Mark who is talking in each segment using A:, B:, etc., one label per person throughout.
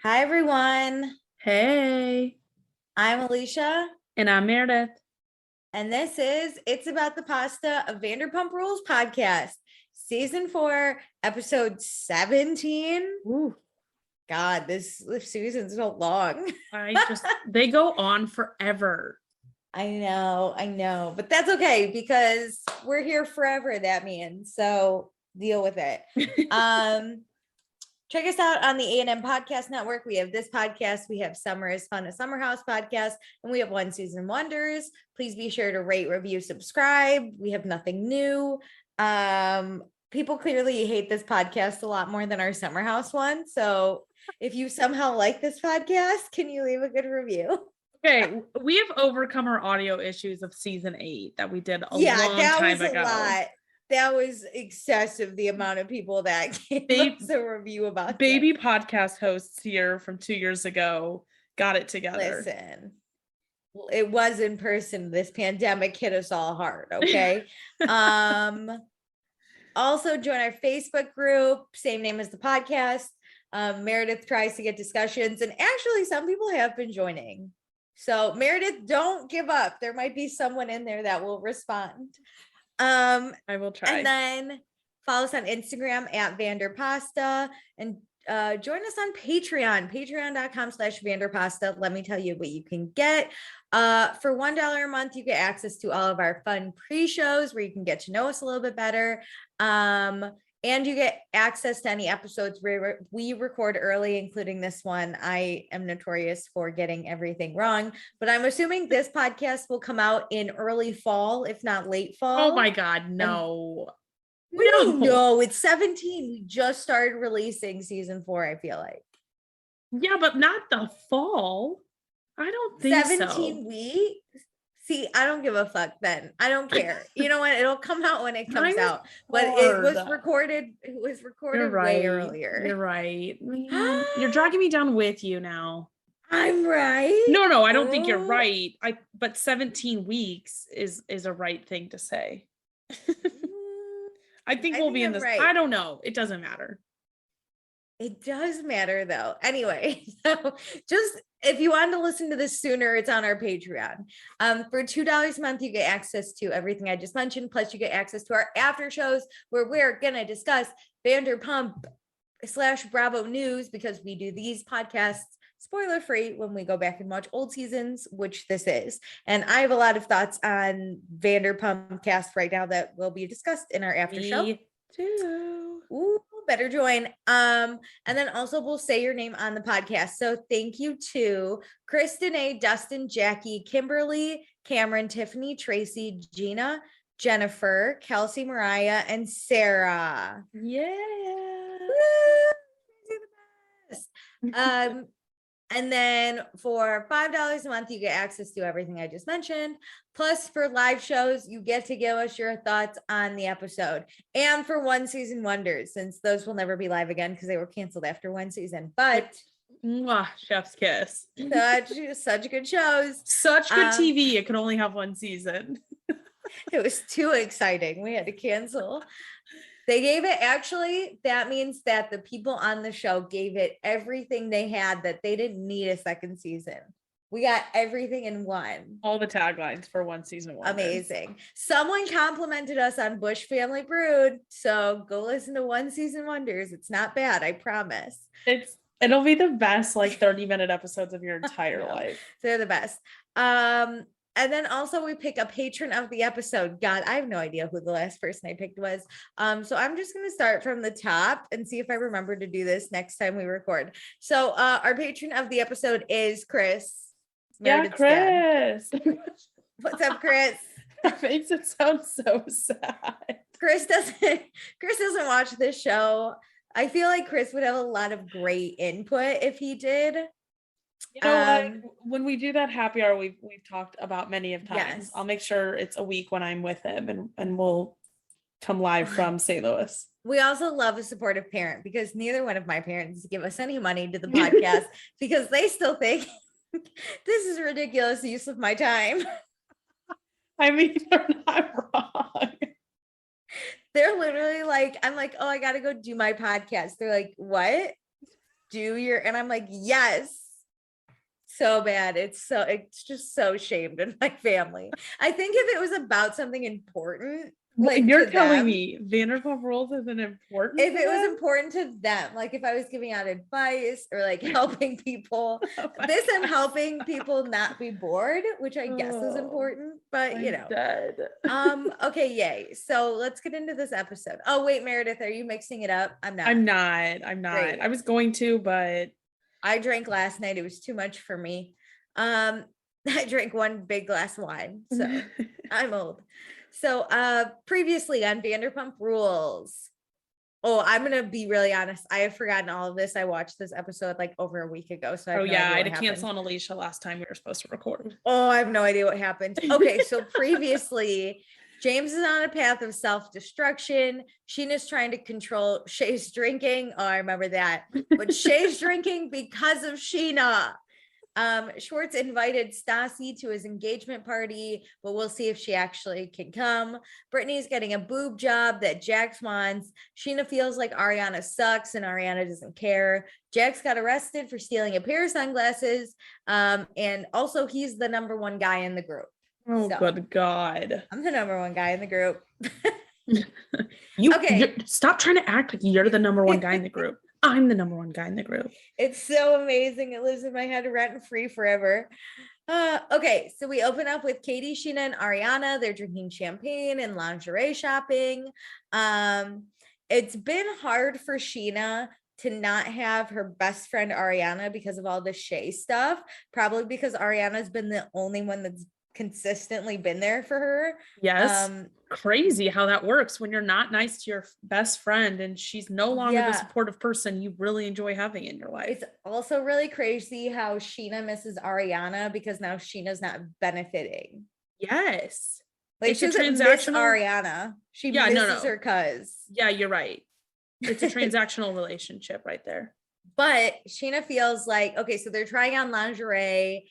A: Hi, everyone.
B: Hey.
A: I'm Alicia.
B: And I'm Meredith.
A: And this is It's About the Pasta, a Vanderpump Rules podcast, season 4, episode 17.
B: Ooh.
A: God, this season's so long.
B: They go on forever.
A: I know, but that's okay because we're here forever, that means. So deal with it. Check us out on the A&M Podcast Network. We have this podcast. We have Summer is Fun, a Summer House podcast, and we have One Season Wonders. Please be sure to rate, review, subscribe. We have nothing new. People clearly hate this podcast a lot more than our Summer House one. So if you somehow like this podcast, can you leave a good review?
B: Okay, we have overcome our audio issues of season 8 that we did a long time ago.
A: A lot. That was excessive, the amount of people that gave us a review about
B: baby podcast hosts here from 2 years ago got it together.
A: Listen, it was in person. This pandemic hit us all hard, okay? Also join our Facebook group, same name as the podcast. Meredith tries to get discussions, and actually some people have been joining. So Meredith, don't give up. There might be someone in there that will respond.
B: I will try.
A: And then follow us on Instagram at Vanderpasta, and join us on Patreon, patreon.com/Vanderpasta. Let me tell you what you can get. For $1 a month, you get access to all of our fun pre-shows where you can get to know us a little bit better. And you get access to any episodes where we record early, including this one. I am notorious for getting everything wrong, but I'm assuming this podcast will come out in early fall, if not late fall.
B: Oh my God, no.
A: No, it's 17. We just started releasing season 4, I feel like.
B: Yeah, but not the fall. I don't think
A: 17 weeks? See, I don't give a fuck then. I don't care. You know what? It'll come out when it comes out. But it was recorded. It was recorded way earlier.
B: You're right. Man, you're dragging me down with you now.
A: I'm right.
B: No, I don't think you're right. But 17 weeks is a right thing to say. I think we'll be in this. Right. I don't know. It doesn't matter.
A: It does matter though. Anyway, so just if you want to listen to this sooner, it's on our Patreon. For $2 a month, you get access to everything I just mentioned. Plus you get access to our after shows where we're going to discuss Vanderpump / Bravo news, because we do these podcasts spoiler free when we go back and watch old seasons, which this is. And I have a lot of thoughts on Vanderpump cast right now that will be discussed in our after show.
B: Me too.
A: Ooh, better join. And then also we'll say your name on the podcast. So thank you to Kristen A, Dustin, Jackie, Kimberly, Cameron, Tiffany, Tracy, Gina, Jennifer, Kelsey, Mariah, and Sarah.
B: Yeah.
A: The best. And then for $5 a month, you get access to everything I just mentioned. Plus, for live shows, you get to give us your thoughts on the episode. And for One Season Wonders, since those will never be live again because they were canceled after one season. But
B: chef's kiss.
A: Such good shows.
B: Such good TV. It could only have one season.
A: It was too exciting. We had to cancel. They gave it, actually, that means that the people on the show gave it everything they had, that they didn't need a second season. We got everything in one.
B: All the taglines for One Season Wonders.
A: Amazing. Someone complimented us on Bush Family Brood, so go listen to One Season Wonders. It's not bad, I promise.
B: It'll be the best 30-minute episodes of your entire life.
A: They're the best. And then also we pick a patron of the episode. God, I have no idea who the last person I picked was. So I'm just going to start from the top and see if I remember to do this next time we record. So our patron of the episode is Chris.
B: Meredith's Chris.
A: What's up, Chris?
B: That makes it sound so sad.
A: Chris doesn't watch this show. I feel like Chris would have a lot of great input if he did.
B: You know, when we do that happy hour, we've talked about many of times.
A: Yes.
B: I'll make sure it's a week when I'm with him, and we'll come live from St. Louis.
A: We also love a supportive parent, because neither one of my parents give us any money to the podcast because they still think this is ridiculous use of my time.
B: I mean, they're not wrong.
A: They're literally like, I'm like, oh, I got to go do my podcast. They're like, what? and I'm like, yes. So bad. It's just so shamed in my family. I think if it was about something important, like
B: you're
A: to
B: telling
A: them,
B: me Vanderpump Rules isn't important.
A: if it was important to them, like if I was giving out advice or like helping people, this I'm helping people not be bored, which I guess is important, but you know.
B: Dead.
A: Okay, yay. So let's get into this episode. Oh wait, Meredith, are you mixing it up? I'm not.
B: I'm not.
A: Great.
B: I was going to, but
A: I drank last night. It was too much for me. I drank one big glass of wine, so I'm old. So previously on Vanderpump Rules. Oh, I'm gonna be really honest. I have forgotten all of this. I watched this episode like over a week ago. So I have no idea
B: I had
A: what
B: to cancel on Alicia last time we were supposed to record.
A: Oh, I have no idea what happened. Okay, so previously James is on a path of self-destruction. Sheena's trying to control Shay's drinking. Oh, I remember that. But Shay's drinking because of Sheena. Schwartz invited Stassi to his engagement party, but we'll see if she actually can come. Brittany's getting a boob job that Jax wants. Sheena feels like Ariana sucks and Ariana doesn't care. Jax got arrested for stealing a pair of sunglasses. And also he's the number one guy in the group.
B: Oh, so, good God.
A: I'm the number one guy in the group.
B: Okay. Stop trying to act like you're the number one guy in the group. I'm the number one guy in the group.
A: It's so amazing. It lives in my head rent free forever. Okay, so we open up with Katie, Sheena, and Ariana. They're drinking champagne and lingerie shopping. It's been hard for Sheena to not have her best friend Ariana because of all the Shay stuff. Probably because Ariana's been the only one that's consistently been there for her.
B: Yes. Crazy how that works when you're not nice to your best friend and she's no longer the supportive person you really enjoy having in your life.
A: It's also really crazy how Sheena misses Ariana because now Sheena's not benefiting.
B: Yes.
A: Like
B: it's
A: she doesn't miss Ariana. She misses her cuz.
B: Yeah, you're right. It's a transactional relationship right there.
A: But Sheena feels like, okay, so they're trying on lingerie.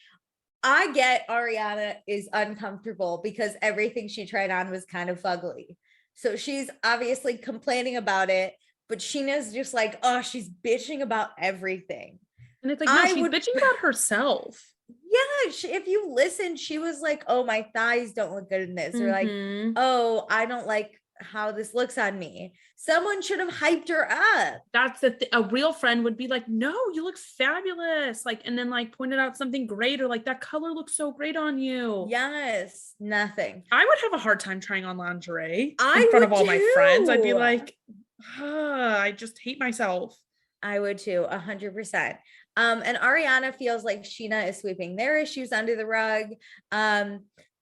A: I get Ariana is uncomfortable because everything she tried on was kind of ugly. So she's obviously complaining about it, but Sheena's just like, oh, she's bitching about everything.
B: And it's like, no, she's bitching about herself.
A: Yeah, if you listen, she was like, oh, my thighs don't look good in this. Or like, oh, I don't like how this looks on me. Someone should have hyped her up.
B: That's a real friend would be like, no, you look fabulous, like, and then like pointed out something great or like that color looks so great on you.
A: Yes, nothing.
B: I would have a hard time trying on lingerie in front of all my friends. I'd be like, I just hate myself.
A: I would too, 100%. And Ariana feels like Sheena is sweeping their issues under the rug.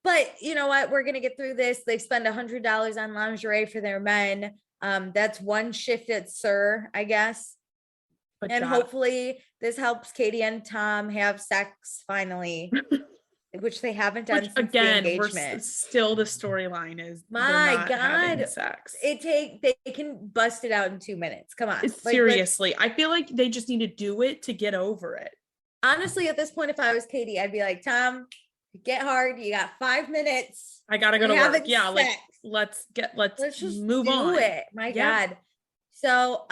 A: But you know what? We're going to get through this. They spend $100 on lingerie for their men. That's one shift at Sir, I guess. And hopefully this helps Katie and Tom have sex finally, which they haven't done since again, the engagement.
B: Still the storyline is
A: my God,
B: sex.
A: They can bust it out in 2 minutes. Come on.
B: Seriously. I feel like they just need to do it to get over it.
A: Honestly, at this point, if I was Katie, I'd be like, Tom, get hard. You got 5 minutes.
B: I gotta go to work. Yeah, like let's just move on.
A: It. My God. So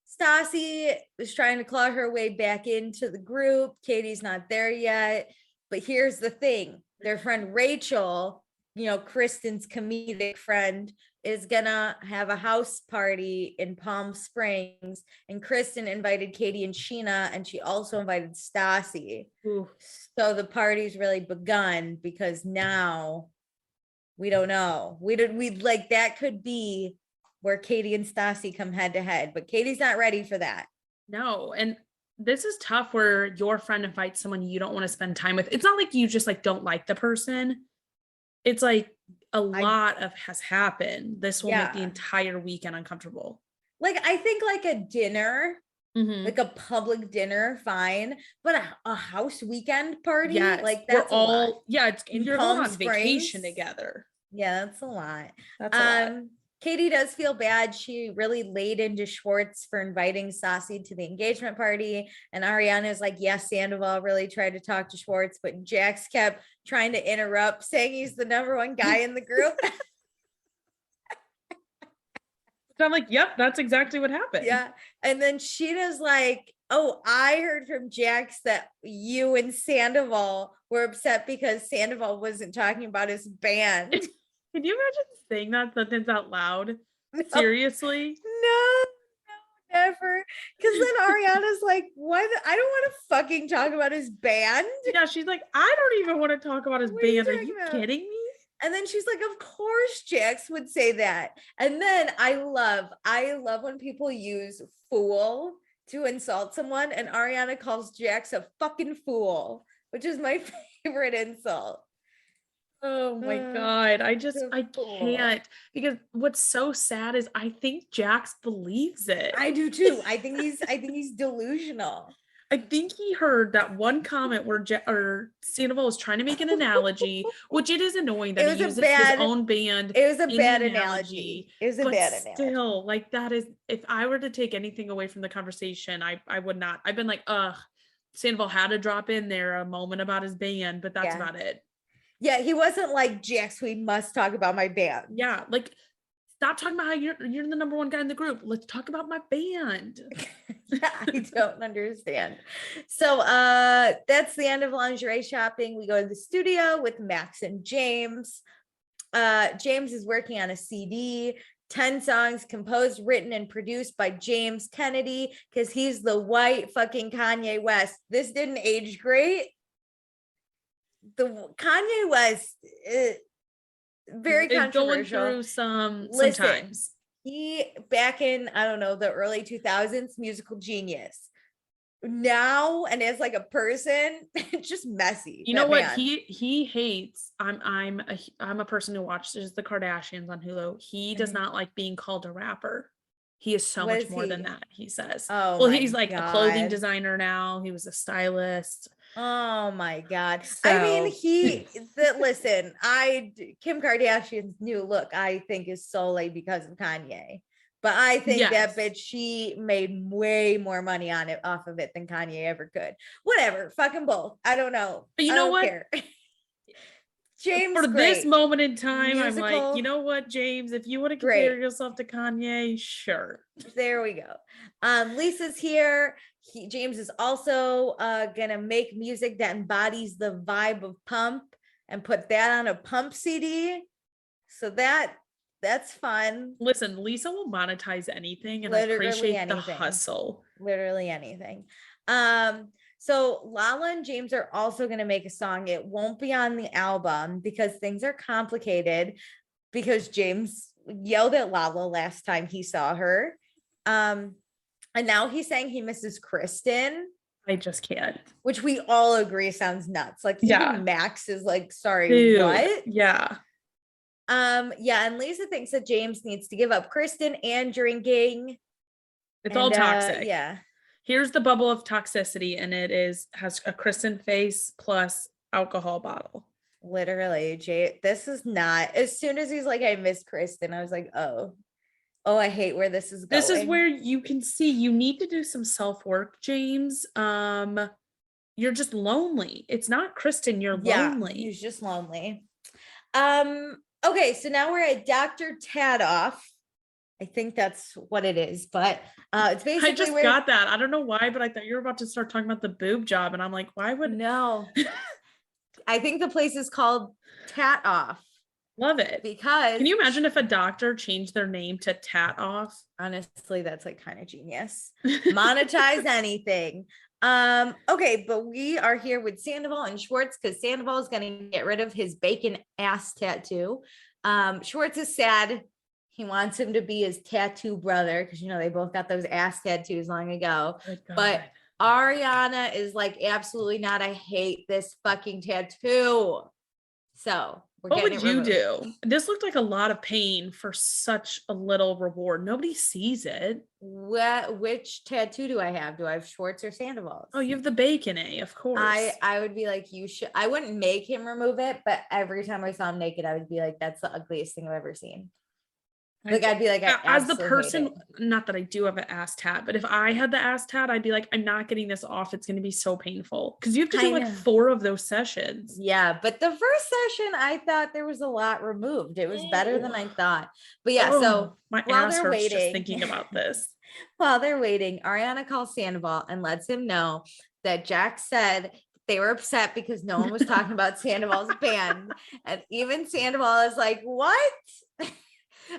A: Stassi was trying to claw her way back into the group. Katie's not there yet. But here's the thing. Their friend Rachel, you know, Kristen's comedic friend, is gonna have a house party in Palm Springs, and Kristen invited Katie and Sheena, and she also invited Stassi. So the party's really begun because now we don't know. We like that could be where Katie and Stassi come head to head, but Katie's not ready for that.
B: No, and this is tough where your friend invites someone you don't want to spend time with. It's not like you just like don't like the person. It's like a lot has happened. This will make the entire weekend uncomfortable.
A: Like, I think like a dinner, like a public dinner, fine. But a house weekend party, like that's
B: you're going on vacation together.
A: Yeah, that's a lot. That's a lot. Katie does feel bad. She really laid into Schwartz for inviting Stassi to the engagement party. And Ariana is like, yes, Sandoval really tried to talk to Schwartz, but Jax kept trying to interrupt, saying he's the number one guy in the group.
B: And I'm like, yep, that's exactly what happened.
A: Yeah. And then Sheena's like, oh, I heard from Jax that you and Sandoval were upset because Sandoval wasn't talking about his band.
B: Can you imagine saying that sentence out loud?
A: No.
B: Seriously?
A: No, never. Because then Ariana's like, what? I don't want to fucking talk about his band.
B: Yeah, she's like, I don't even want to talk about his
A: What are you
B: band. Are
A: talking
B: you
A: about?
B: kidding me?
A: And then she's like, of course Jax would say that. And then I love when people use fool to insult someone, and Ariana calls Jax a fucking fool, which is my favorite insult.
B: Oh my God. I
A: Fool.
B: can't, because what's so sad is I think Jax believes it.
A: I do too. I think he's delusional.
B: I think he heard that one comment where Sandoval was trying to make an analogy, which it is annoying that he uses his own band.
A: It was a
B: in
A: bad
B: the
A: analogy. It was a
B: but
A: bad analogy.
B: Still, like, that is, if I were to take anything away from the conversation, I would not. I've been like, Sandoval had to drop in there a moment about his band, but that's about it.
A: Yeah, he wasn't like, Jax, we must talk about my band.
B: Yeah, like, stop talking about how you're the number one guy in the group. Let's talk about my band.
A: I don't understand. So that's the end of lingerie shopping. We go to the studio with Max and James. James is working on a CD, 10 songs composed, written, and produced by James Kennedy, because he's the white fucking Kanye West. This didn't age great. The Kanye West, very controversial.
B: Going through sometimes.
A: He, back in, I don't know, the early 2000s, musical genius. Now, and as like a person, it's just messy.
B: You know what? He hates. I'm a person who watches the Kardashians on Hulu. He does not like being called a rapper. He is so much more than that, he says.
A: Oh,
B: well, he's like a clothing designer now. He was a stylist.
A: Oh my God. So. I mean, listen, Kim Kardashian's new look, I think, is solely because of Kanye. But I think that bitch, she made way more money on it off of it than Kanye ever could. Whatever, fucking both. I don't know.
B: But you know what?
A: Care. James,
B: for this moment in time,
A: musical,
B: I'm like, you know what, James, if you want to compare yourself to Kanye, sure.
A: There we go. Lisa's here. James is also gonna make music that embodies the vibe of Pump and put that on a Pump CD. So that's fun.
B: Listen, Lisa will monetize anything, and
A: literally
B: I appreciate
A: anything.
B: The hustle.
A: Literally anything. So Lala and James are also going to make a song. It won't be on the album because things are complicated, because James yelled at Lala last time he saw her. And now he's saying he misses Kristen.
B: I just can't.
A: Which we all agree sounds nuts. Like, even Max is like, sorry,
B: dude,
A: what?
B: Yeah.
A: Yeah, and Lisa thinks that James needs to give up Kristen and drinking.
B: It's all toxic.
A: Yeah.
B: Here's the bubble of toxicity, and it has a Kristen face plus alcohol bottle.
A: Literally, this is not. As soon as he's like, I miss Kristen, I was like, oh, I hate where this is going.
B: This is where you can see you need to do some self-work, James. You're just lonely. It's not Kristen, you're lonely.
A: He's just lonely. Okay, so now we're at Dr. Tadoff. I think that's what it is, but it's basically.
B: I just got that. I don't know why, but I thought you were about to start talking about the boob job, and I'm like, why would?
A: No. I think the place is called Tat Off.
B: Love it.
A: Because
B: can you imagine if a doctor changed their name to Tat Off?
A: Honestly, that's like kind of genius. Monetize anything. Okay, but we are here with Sandoval and Schwartz because Sandoval is going to get rid of his bacon ass tattoo. Schwartz is sad. He wants him to be his tattoo brother because, they both got those ass tattoos long ago. But Ariana is like, absolutely not. I hate this fucking tattoo. So
B: what would you do? This looked like a lot of pain for such a little reward. Nobody sees it.
A: Which tattoo do I have? Do I have Schwartz or Sandoval's?
B: Oh, you have the bacon, of course.
A: I would be like, you should. I wouldn't make him remove it, but every time I saw him naked, I would be like, that's the ugliest thing I've ever seen. Like I'd be like, I
B: as the
A: absolutely hate
B: person,
A: it.
B: not that I do have an ass tat, but if I had the ass tat, I'd be like, I'm not getting this off. It's going to be so painful because you have to do
A: I
B: like
A: know.
B: 4 of those sessions.
A: Yeah, but the first session, I thought there was a lot removed. It was better than I thought. But yeah, so
B: My
A: while
B: ass
A: they're
B: hurts just
A: waiting,
B: thinking about this.
A: while they're waiting, Ariana calls Sandoval and lets him know that Jack said they were upset because no one was talking about Sandoval's band. And even Sandoval is like, what?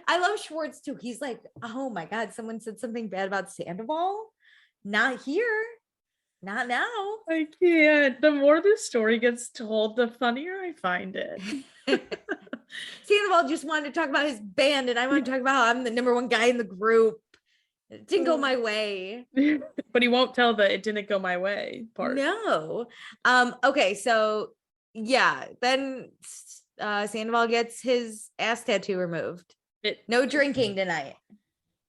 A: I love Schwartz too. He's like, oh my God, someone said something bad about Sandoval. Not here. Not now.
B: I can't. The more this story gets told, the funnier I find it.
A: Sandoval just wanted to talk about his band, and I want to talk about how I'm the number 1 guy in the group. It didn't go my way.
B: But he won't tell the "it didn't go my way" part.
A: No. Okay, so yeah, then Sandoval gets his ass tattoo removed. No drinking tonight.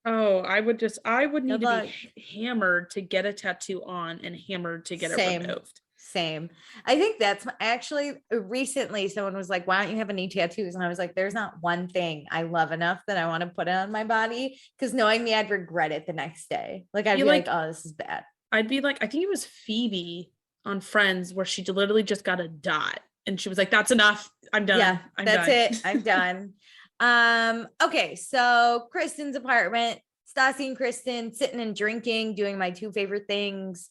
B: Oh, I would need to
A: luck.
B: be hammered to get a tattoo on and hammered to get it removed.
A: Same. I think that's actually recently someone was like, why don't you have any tattoos? And I was like, there's not one thing I love enough that I want to put it on my body, because knowing me, I'd regret it the next day. Like I'd be like, oh, this is bad.
B: I'd be like, I think it was Phoebe on Friends where she literally just got a dot and she was like, that's enough. I'm done.
A: Yeah,
B: that's
A: it. I'm done. Okay, so Kristen's apartment, Stassi and Kristen sitting and drinking, doing my 2 favorite things.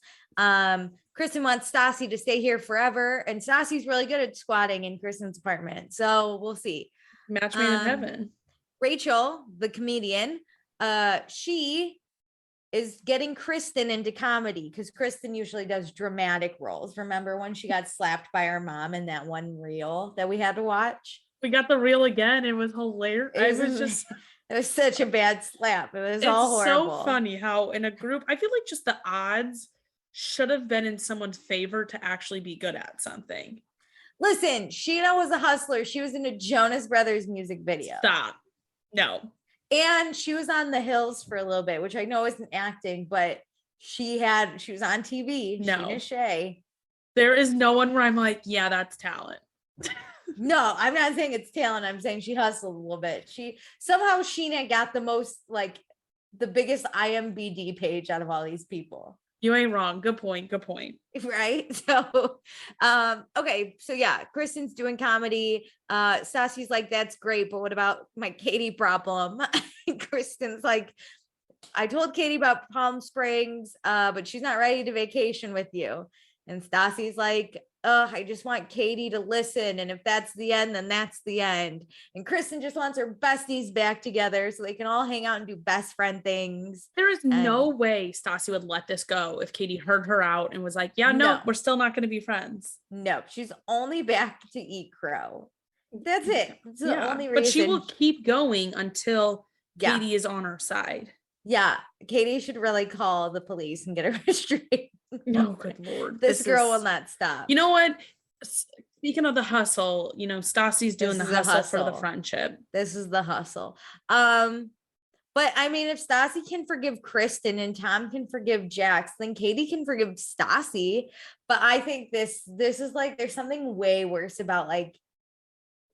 A: Kristen wants Stassi to stay here forever, and Stassi's really good at squatting in Kristen's apartment. So we'll see.
B: Match made in heaven.
A: Rachel, the comedian, she is getting Kristen into comedy because Kristen usually does dramatic roles. Remember when she got slapped by her mom in that one reel that we had to watch?
B: We got the reel again. It was hilarious.
A: It was such a bad slap. It was all horrible.
B: So funny how in a group, I feel like just the odds should have been in someone's favor to actually be good at something.
A: Listen, Sheena was a hustler. She was in a Jonas Brothers music video.
B: Stop. No.
A: And she was on The Hills for a little bit, which I know isn't acting, but she was on TV.
B: No.
A: Sheena Shea.
B: There is no one where I'm like, yeah, that's talent.
A: No, I'm not saying it's talent. I'm saying she hustled a little bit. Somehow Sheena got the most, like, the biggest IMBD page out of all these people.
B: You ain't wrong. Good point.
A: Right. So, okay. So yeah, Kristen's doing comedy. Stassi's like, that's great, but what about my Katie problem? Kristen's like, I told Katie about Palm Springs, but she's not ready to vacation with you. And Stassi's like, I just want Katie to listen. And if that's the end, then that's the end. And Kristen just wants her besties back together so they can all hang out and do best friend things.
B: There is no way Stassi would let this go if Katie heard her out and was like, yeah, no, we're still not going to be friends.
A: No, she's only back to eat crow. That's it. That's the only reason.
B: But she will keep going until Katie is on her side.
A: Yeah. Katie should really call the police and get her restrained.
B: No, good Lord.
A: This girl will not stop.
B: You know what? Speaking of the hustle, Stassi's doing the hustle for the friendship.
A: This is the hustle. But I mean, if Stassi can forgive Kristen and Tom can forgive Jax, then Katie can forgive Stassi. But I think this is like, there's something way worse about like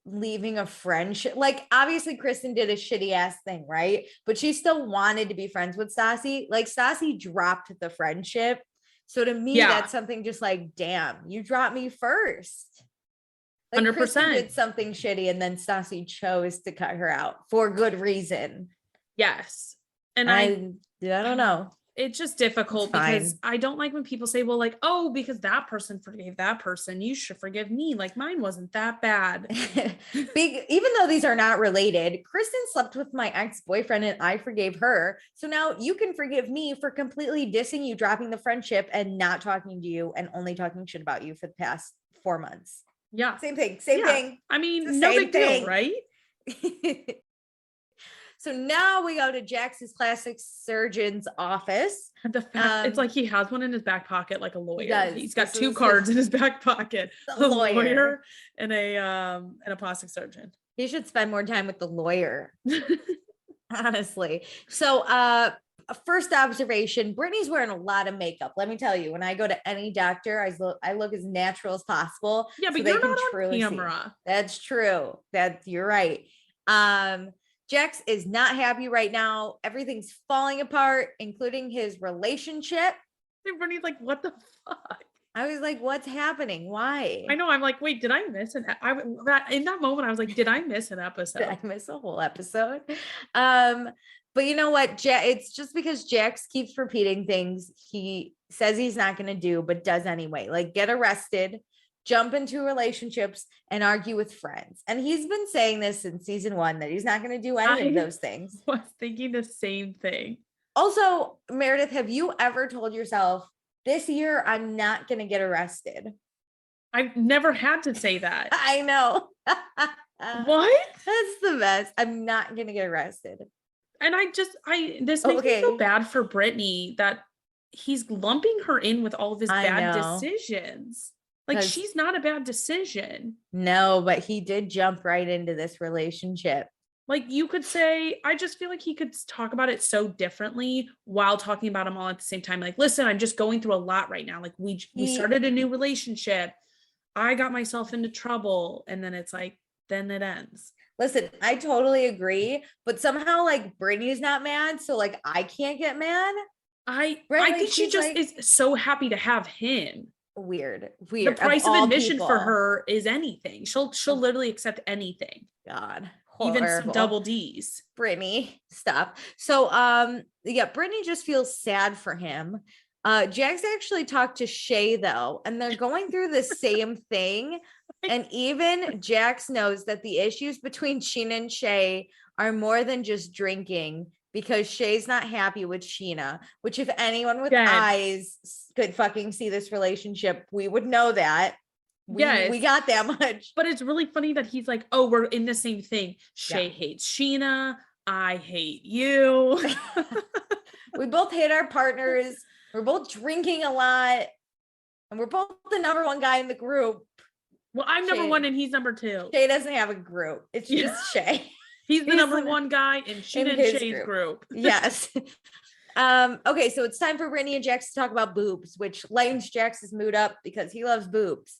A: leaving a friendship. Like obviously Kristen did a shitty ass thing, right? But she still wanted to be friends with Stassi. Like Stassi dropped the friendship. So to me, that's something just like, damn, you dropped me first. Like
B: 100%.
A: Kristen did something shitty and then Stassi chose to cut her out for good reason.
B: Yes. And
A: I don't know.
B: It's just difficult because I don't like when people say, well, like, oh, because that person forgave that person, you should forgive me. Like mine wasn't that bad.
A: Even though these are not related, Kristen slept with my ex-boyfriend and I forgave her. So now you can forgive me for completely dissing you, dropping the friendship and not talking to you and only talking shit about you for the past 4 months.
B: Yeah.
A: Same thing.
B: I mean, no big deal, right?
A: So now we go to Jax's plastic surgeon's office.
B: The fact it's like he has one in his back pocket, like a lawyer. He's got 2 cards in his back pocket: a lawyer and a plastic surgeon.
A: He should spend more time with the lawyer, honestly. So, first observation: Brittany's wearing a lot of makeup. Let me tell you, when I go to any doctor, I look as natural as possible.
B: Yeah, but you're not on camera.
A: That's true. You're right. Jax is not happy right now. Everything's falling apart, including his relationship.
B: Everybody's like, what the fuck?
A: I was like, what's happening? Why?
B: I know. I'm like, wait, did I miss in that moment? I was like, did I miss an episode?
A: Did I miss a whole episode? But you know what? It's just because Jax keeps repeating things he says he's not going to do, but does anyway. Like get arrested, jump into relationships, and argue with friends. And he's been saying this since season 1 that he's not going to do any of those things.
B: I was thinking the same thing.
A: Also, Meredith, have you ever told yourself, this year I'm not going to get arrested?
B: I've never had to say that.
A: I know.
B: What?
A: That's the best. I'm not going to get arrested.
B: And this makes me feel bad for Brittany that he's lumping her in with all of his bad decisions. Like she's not a bad decision.
A: No, but he did jump right into this relationship.
B: Like you could say, I just feel like he could talk about it so differently while talking about them all at the same time. Like, listen, I'm just going through a lot right now. Like we started a new relationship. I got myself into trouble. And then it's like, then it ends.
A: Listen, I totally agree. But somehow like Brittany's not mad. So like, I can't get mad.
B: I think she just is so happy to have him.
A: Weird.
B: The price of admission for her is anything. She'll literally accept anything.
A: God.
B: Horrible. Even some double D's.
A: Brittany, stop. So yeah, Brittany just feels sad for him. Jax actually talked to Shay though, and they're going through the same thing. And even Jax knows that the issues between Sheena and Shay are more than just drinking, because Shay's not happy with Sheena, which if anyone with eyes could fucking see this relationship, we would know that. We got that much.
B: But it's really funny that he's like, oh, we're in the same thing. Shay hates Sheena. I hate you.
A: We both hate our partners. We're both drinking a lot. And we're both the number 1 guy in the group.
B: Well, I'm number 1 and he's number 2.
A: Shay doesn't have a group. It's just Shay.
B: He's the number 1 guy in Sheena and Shay's group.
A: Yes. Okay, so it's time for Brittany and Jax to talk about boobs, which lightens Jax's mood up because he loves boobs.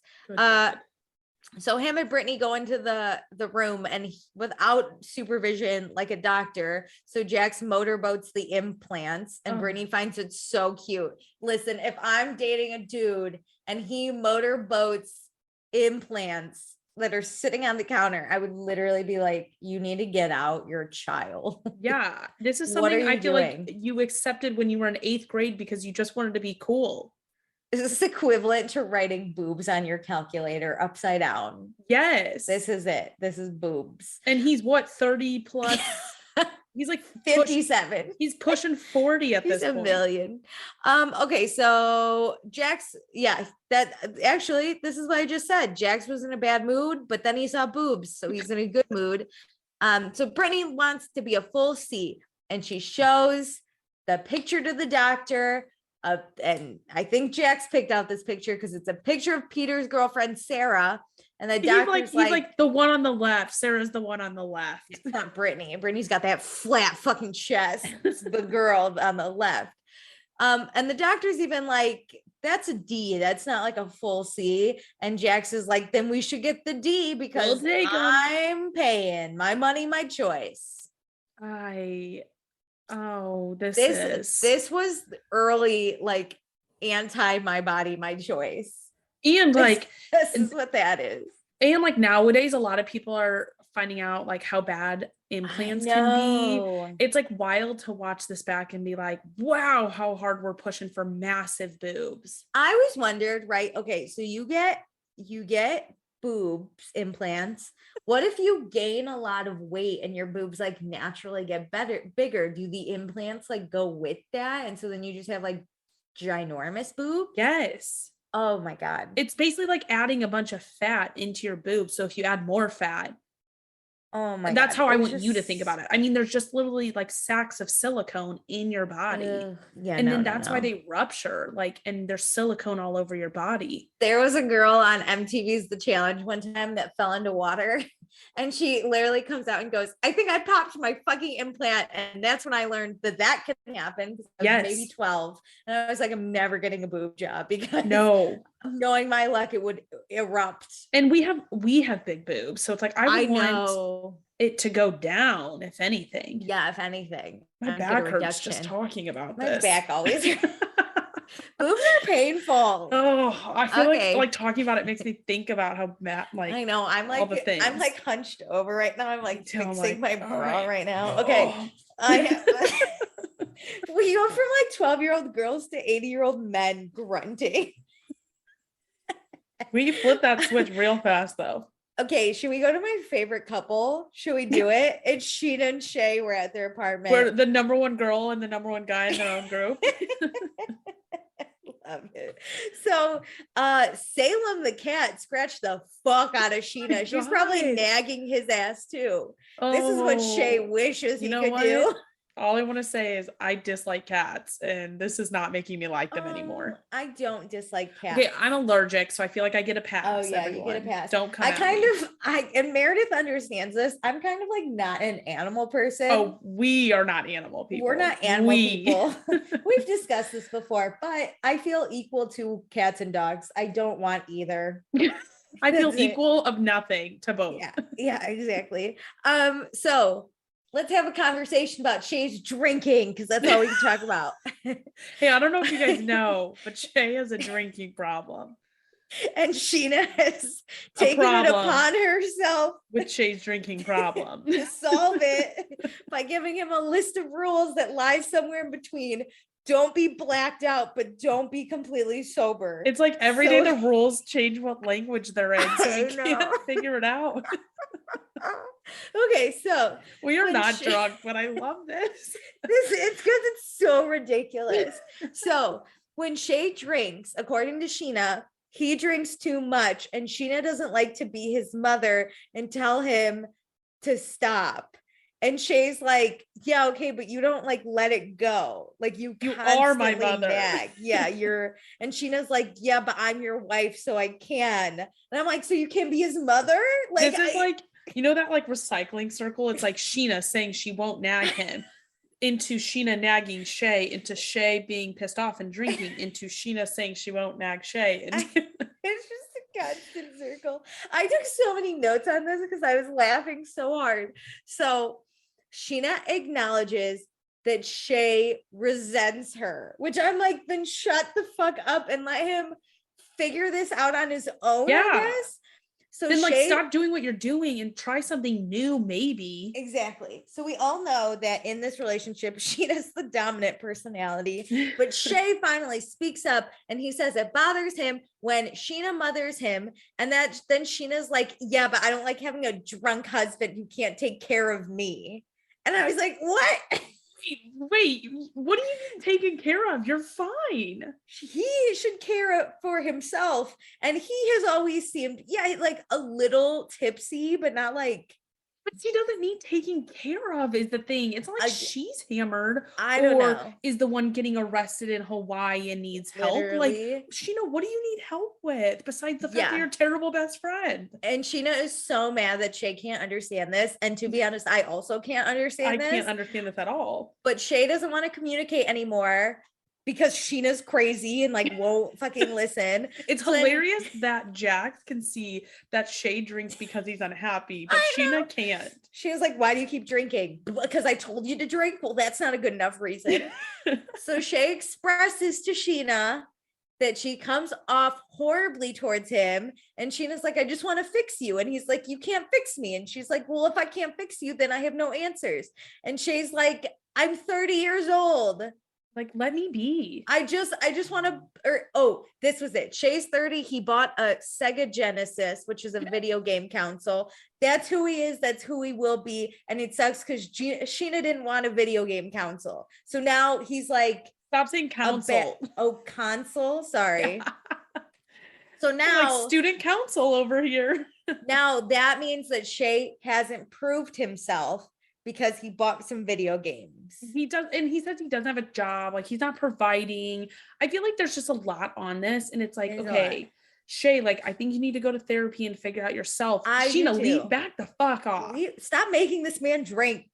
A: So him and Brittany go into the room and without supervision, like a doctor. So Jax motorboats the implants and Brittany finds it so cute. Listen, if I'm dating a dude and he motorboats implants that are sitting on the counter, I would literally be like, you need to get out, you're a child.
B: Yeah, this is something I feel like you accepted when you were in 8th grade because you just wanted to be cool.
A: Is this equivalent to writing boobs on your calculator upside down?
B: Yes.
A: This is it. This is boobs.
B: And he's what, 30 plus? He's like
A: 57.
B: He's pushing 40 at this point.
A: He's a million. Okay, so Jax, that actually, this is what I just said. Jax was in a bad mood, but then he saw boobs, so he's in a good mood. So Brittany wants to be a full C, and she shows the picture to the doctor. And I think Jax picked out this picture because it's a picture of Peter's girlfriend, Sarah. And the doctor's
B: he's like the one on the left. Sarah's the one on the left.
A: It's not Brittany. Brittany's got that flat fucking chest. It's the girl on the left. And the doctor's even like, that's a D. That's not like a full C. And Jax is like, then we should get the D because I'm paying. My money, my choice. This was early, like anti my body, my choice.
B: And like,
A: this is what that is.
B: And like nowadays, a lot of people are finding out like how bad implants can be. It's like wild to watch this back and be like, wow, how hard we're pushing for massive boobs.
A: I always wondered, right? Okay, so you get boobs implants. What if you gain a lot of weight and your boobs like naturally get bigger? Do the implants like go with that? And so then you just have like ginormous boobs?
B: Yes.
A: Oh my God.
B: It's basically like adding a bunch of fat into your boobs. So if you add more fat, that's how I want you to think about it. I mean, there's just literally like sacks of silicone in your body. And that's why they rupture, like, and there's silicone all over your body.
A: There was a girl on MTV's The Challenge one time that fell into water, and she literally comes out and goes, I think I popped my fucking implant. And that's when I learned that can happen. I was maybe 12. And I was like, I'm never getting a boob job because knowing my luck, it would erupt.
B: And we have big boobs. So it's like, I know. it to go down, if anything.
A: Yeah, if anything.
B: My back hurts just talking about
A: My
B: this.
A: back always boobs are painful.
B: Oh, I feel
A: Okay.
B: like talking about it makes me think about how like
A: I know. I'm
B: all the
A: like
B: things.
A: I'm like hunched over right now. I'm like fixing my bra right now.
B: Oh.
A: Okay. We go from like 12-year-old girls to 80-year-old men grunting.
B: We flip that switch real fast though.
A: Okay, should we go to my favorite couple? Should we do it? It's Sheena and Shay. We're at their apartment.
B: We're the number one girl and the number one guy in their own group.
A: Love it. So Salem the cat scratched the fuck out of Sheena. She's probably nagging his ass too. This is what Shay wishes he could do.
B: All I want to say is I dislike cats, and this is not making me like them anymore.
A: I don't dislike cats.
B: Okay, I'm allergic, so I feel like I get a pass.
A: Oh yeah,
B: everyone.
A: you get a pass.
B: Don't come.
A: And Meredith understands this. I'm kind of like not an animal person.
B: Oh, we are not animal people.
A: We're not animal people. We've discussed this before, but I feel equal to cats and dogs. I don't want either.
B: I feel equal of nothing to both.
A: Yeah, exactly. So let's have a conversation about Shay's drinking, because that's all we can talk about.
B: Hey, I don't know if you guys know, but Shay has a drinking problem.
A: And Sheena has taken it upon herself
B: with Shay's drinking problem
A: to solve it by giving him a list of rules that lies somewhere in between. Don't be blacked out, but don't be completely sober.
B: It's like every day the rules change what language they're in, so you can't figure it out.
A: Okay, so
B: we are not drunk, but I love this.
A: It's because it's so ridiculous. So when Shay drinks, according to Sheena, he drinks too much, and Sheena doesn't like to be his mother and tell him to stop. And Shay's like, yeah, okay, but you don't like let it go. Like you
B: are my mother.
A: Nag. Yeah, and Sheena's like, yeah, but I'm your wife, so I can. And I'm like, so you can't be his mother? Like
B: this is like, you know, that like recycling circle. It's like Sheena saying she won't nag him, into Sheena nagging Shay, into Shay being pissed off and drinking, into Sheena saying she won't nag Shay.
A: It's just a constant circle. I took so many notes on this because I was laughing so hard. So Sheena acknowledges that Shay resents her, which I'm like, then shut the fuck up and let him figure this out on his own, I guess. So
B: then like stop doing what you're doing and try something new, maybe.
A: Exactly. So we all know that in this relationship, Sheena's the dominant personality, but Shay finally speaks up and he says it bothers him when Sheena mothers him. And then Sheena's like, yeah, but I don't like having a drunk husband who can't take care of me. And I was like, what?
B: Wait, what do you mean taken care of? You're fine.
A: He should care for himself. And he has always seemed, like a little tipsy, but not like.
B: But he doesn't need taking care of is the thing. It's not like she's hammered.
A: I don't know.
B: Is the one getting arrested in Hawaii and needs help.
A: Literally.
B: Like, Sheena, what do you need help with besides the fact that you're a terrible best friend?
A: And Sheena is so mad that Shay can't understand this. And to be honest, I also can't understand this.
B: I can't understand this at all.
A: But Shay doesn't want to communicate anymore because Sheena's crazy and like won't fucking listen.
B: It's hilarious that Jax can see that Shay drinks because he's unhappy, but Sheena can't.
A: She was like, why do you keep drinking? Because I told you to drink. Well, that's not a good enough reason. So Shay expresses to Sheena that she comes off horribly towards him. And Sheena's like, I just want to fix you. And he's like, you can't fix me. And she's like, well, if I can't fix you, then I have no answers. And Shay's like, I'm 30 years old.
B: Like, let me be.
A: I just want to, this was it. Shay's 30. He bought a Sega Genesis, which is a video game console. That's who he is. That's who he will be. And it sucks because Sheena didn't want a video game console. So now he's like,
B: stop saying console.
A: Console. Sorry. Yeah. So now
B: like student council over here.
A: Now that means that Shay hasn't proved himself because he bought some video games.
B: He does, and he says he doesn't have a job, like he's not providing. I feel like there's just a lot on this, and it's like, okay, Shay, like I think you need to go to therapy and figure out yourself. Sheena, back the fuck off.
A: Stop making this man drink.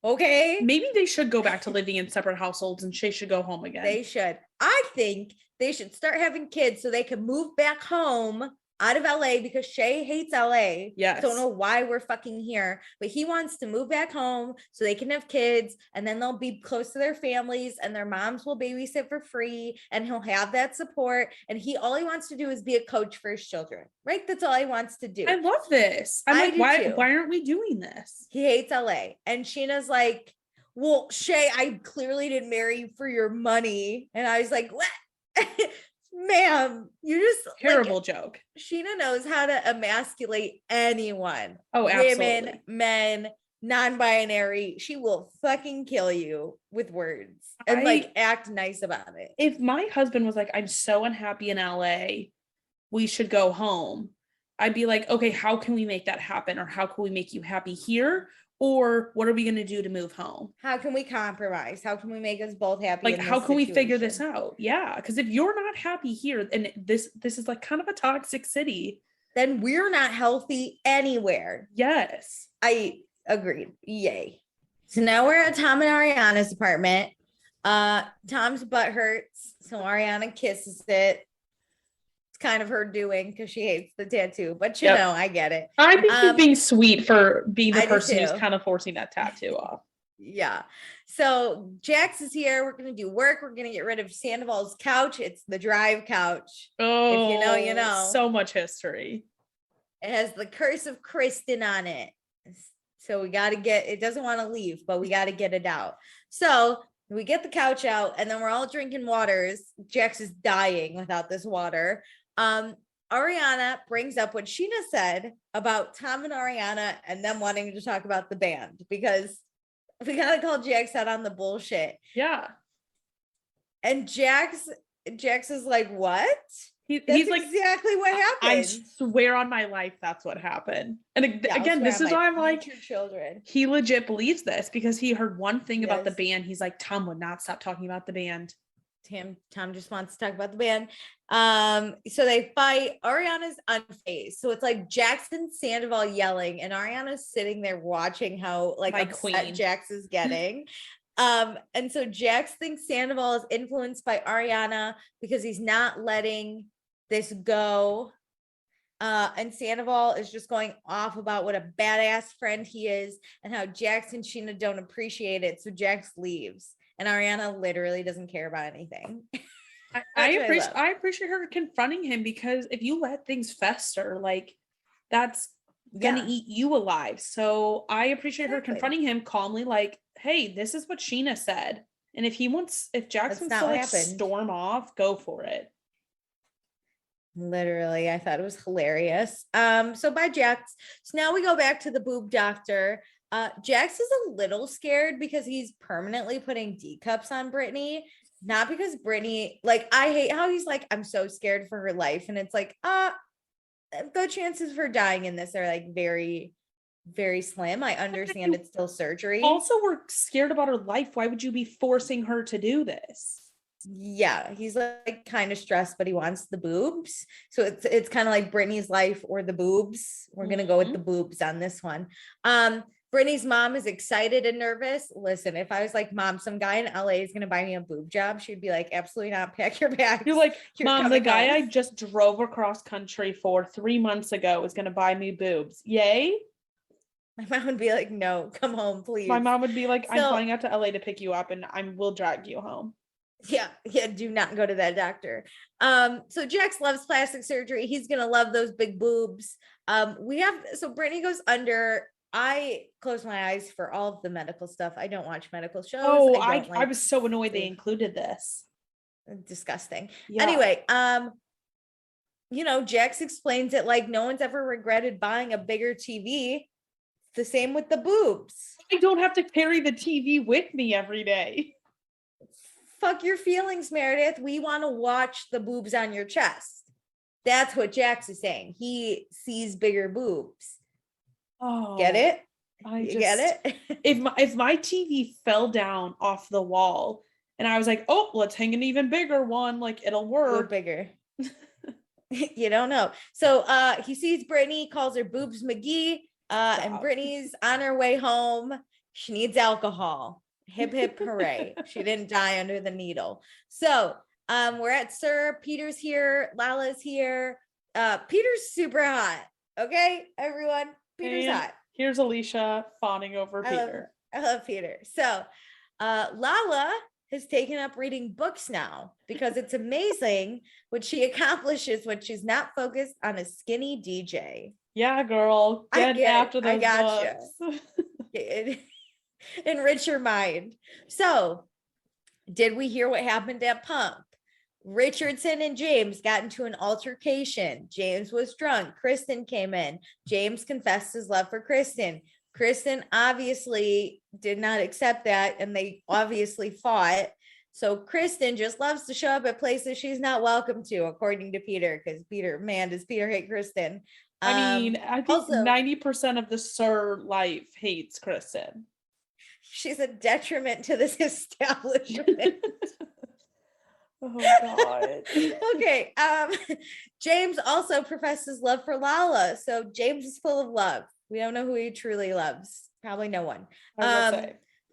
A: Okay.
B: Maybe they should go back to living in separate households, and Shay should go home again.
A: They should. I think they should start having kids so they can move back home out of LA because Shay hates LA.
B: Yes.
A: Don't know why we're fucking here, but he wants to move back home so they can have kids and then they'll be close to their families and their moms will babysit for free and he'll have that support. And all he wants to do is be a coach for his children, right? That's all he wants to do.
B: I love this. I'm like, why aren't we doing this?
A: He hates LA. And Sheena's like, well, Shay, I clearly didn't marry you for your money. And I was like, what? Ma'am, you just
B: terrible joke.
A: Sheena knows how to emasculate anyone.
B: Oh, absolutely.
A: Women, men, non-binary. She will fucking kill you with words and like act nice about it.
B: If my husband was like, I'm so unhappy in LA, we should go home, I'd be like, okay, how can we make that happen? Or how can we make you happy here? Or what are we going to do to move home?
A: How can we compromise? How can we make us both happy?
B: Like, how can we figure this out? Yeah. Because if you're not happy here, and this is like kind of a toxic city,
A: then we're not healthy anywhere.
B: Yes.
A: I agreed. Yay. So now we're at Tom and Ariana's apartment. Tom's butt hurts. So Ariana kisses it. Kind of her doing because she hates the tattoo, but you know, I get it.
B: I think she's being sweet for being the person who's kind of forcing that tattoo off.
A: Yeah. So Jax is here. We're gonna do work. We're gonna get rid of Sandoval's couch. It's the drive couch.
B: Oh,
A: if you know, you know.
B: So much history.
A: It has the curse of Kristen on it. So we got to get it. Doesn't want to leave, but we got to get it out. So we get the couch out, and then we're all drinking waters. Jax is dying without this water. Ariana brings up what Sheena said about Tom and Ariana and them wanting to talk about the band because we gotta call Jax out on the bullshit.
B: Yeah.
A: And Jax is like, what?
B: He's like,
A: exactly what happened.
B: I swear on my life that's what happened. And again, this is why I'm like,
A: your children. He
B: legit believes this because he heard one thing about the band. He's like, Tom would not stop talking about the band.
A: Tom just wants to talk about the band. So they fight. Ariana's unfazed. So it's like Jackson Sandoval yelling, and Ariana's sitting there watching how like upset Jax is getting. And so Jax thinks Sandoval is influenced by Ariana because he's not letting this go. And Sandoval is just going off about what a badass friend he is and how Jax and Sheena don't appreciate it. So Jax leaves. And Ariana literally doesn't care about anything.
B: I appreciate her confronting him because if you let things fester, like that's gonna eat you alive. So I appreciate her confronting him calmly, like, hey, this is what Sheena said. And if Jax wants to like storm off, go for it.
A: Literally, I thought it was hilarious. So bye, Jax. So now we go back to the boob doctor. Jax is a little scared because he's permanently putting D cups on Brittany, not because Brittany, like, I hate how he's like, I'm so scared for her life. And it's like, the chances for dying in this are like very, very slim. I understand it's still surgery.
B: Also, we're scared about her life. Why would you be forcing her to do this?
A: Yeah, he's like kind of stressed, but he wants the boobs. So it's kind of like Brittany's life or the boobs. We're gonna go with the boobs on this one. Brittany's mom is excited and nervous. Listen, if I was like, Mom, some guy in LA is gonna buy me a boob job, she'd be like, absolutely not. Pack your bags.
B: You're like, Mom, the guy I just drove across country for 3 months ago is gonna buy me boobs. Yay.
A: My mom would be like, no, come home, please.
B: My mom would be like, I'm flying out to LA to pick you up and I will drag you home.
A: Yeah, do not go to that doctor. So Jax loves plastic surgery. He's gonna love those big boobs. So Brittany goes under. I close my eyes for all of the medical stuff. I don't watch medical shows.
B: Oh, I was so annoyed they included this.
A: Disgusting.
B: Yeah.
A: Anyway, Jax explains it like no one's ever regretted buying a bigger TV. The same with the boobs.
B: I don't have to carry the TV with me every day.
A: Fuck your feelings, Meredith. We want to watch the boobs on your chest. That's what Jax is saying. He sees bigger boobs.
B: Oh,
A: get it?
B: Get it? if my TV fell down off the wall and I was like, oh, let's hang an even bigger one, like it'll work.
A: Bigger. You don't know. So he sees Brittany, calls her Boobs McGee, and Brittany's on her way home. She needs alcohol. Hip hip hooray. She didn't die under the needle. So we're at Sir. Peter's here. Lala's here. Peter's super hot. Okay, everyone. Peter's
B: And
A: hot.
B: here's Alicia fawning over Peter.
A: I love Peter. So Lala has taken up reading books now because it's amazing what she accomplishes when she's not focused on a skinny DJ.
B: Yeah, girl. Get after those books.
A: Enrich your mind. So, did we hear what happened at Pump? Richardson and James got into an altercation. James was drunk. Kristen came in. James confessed his love for Kristen. Kristen obviously did not accept that, and they obviously fought. So Kristen just loves to show up at places she's not welcome to, according to Peter, because Peter, man, does Peter hate Kristen.
B: I mean, I think also, 90% of the Sir life hates Kristen.
A: She's a detriment to this establishment.
B: Oh God.
A: Okay. James also professes love for Lala. So James is full of love. We don't know who he truly loves. Probably no one.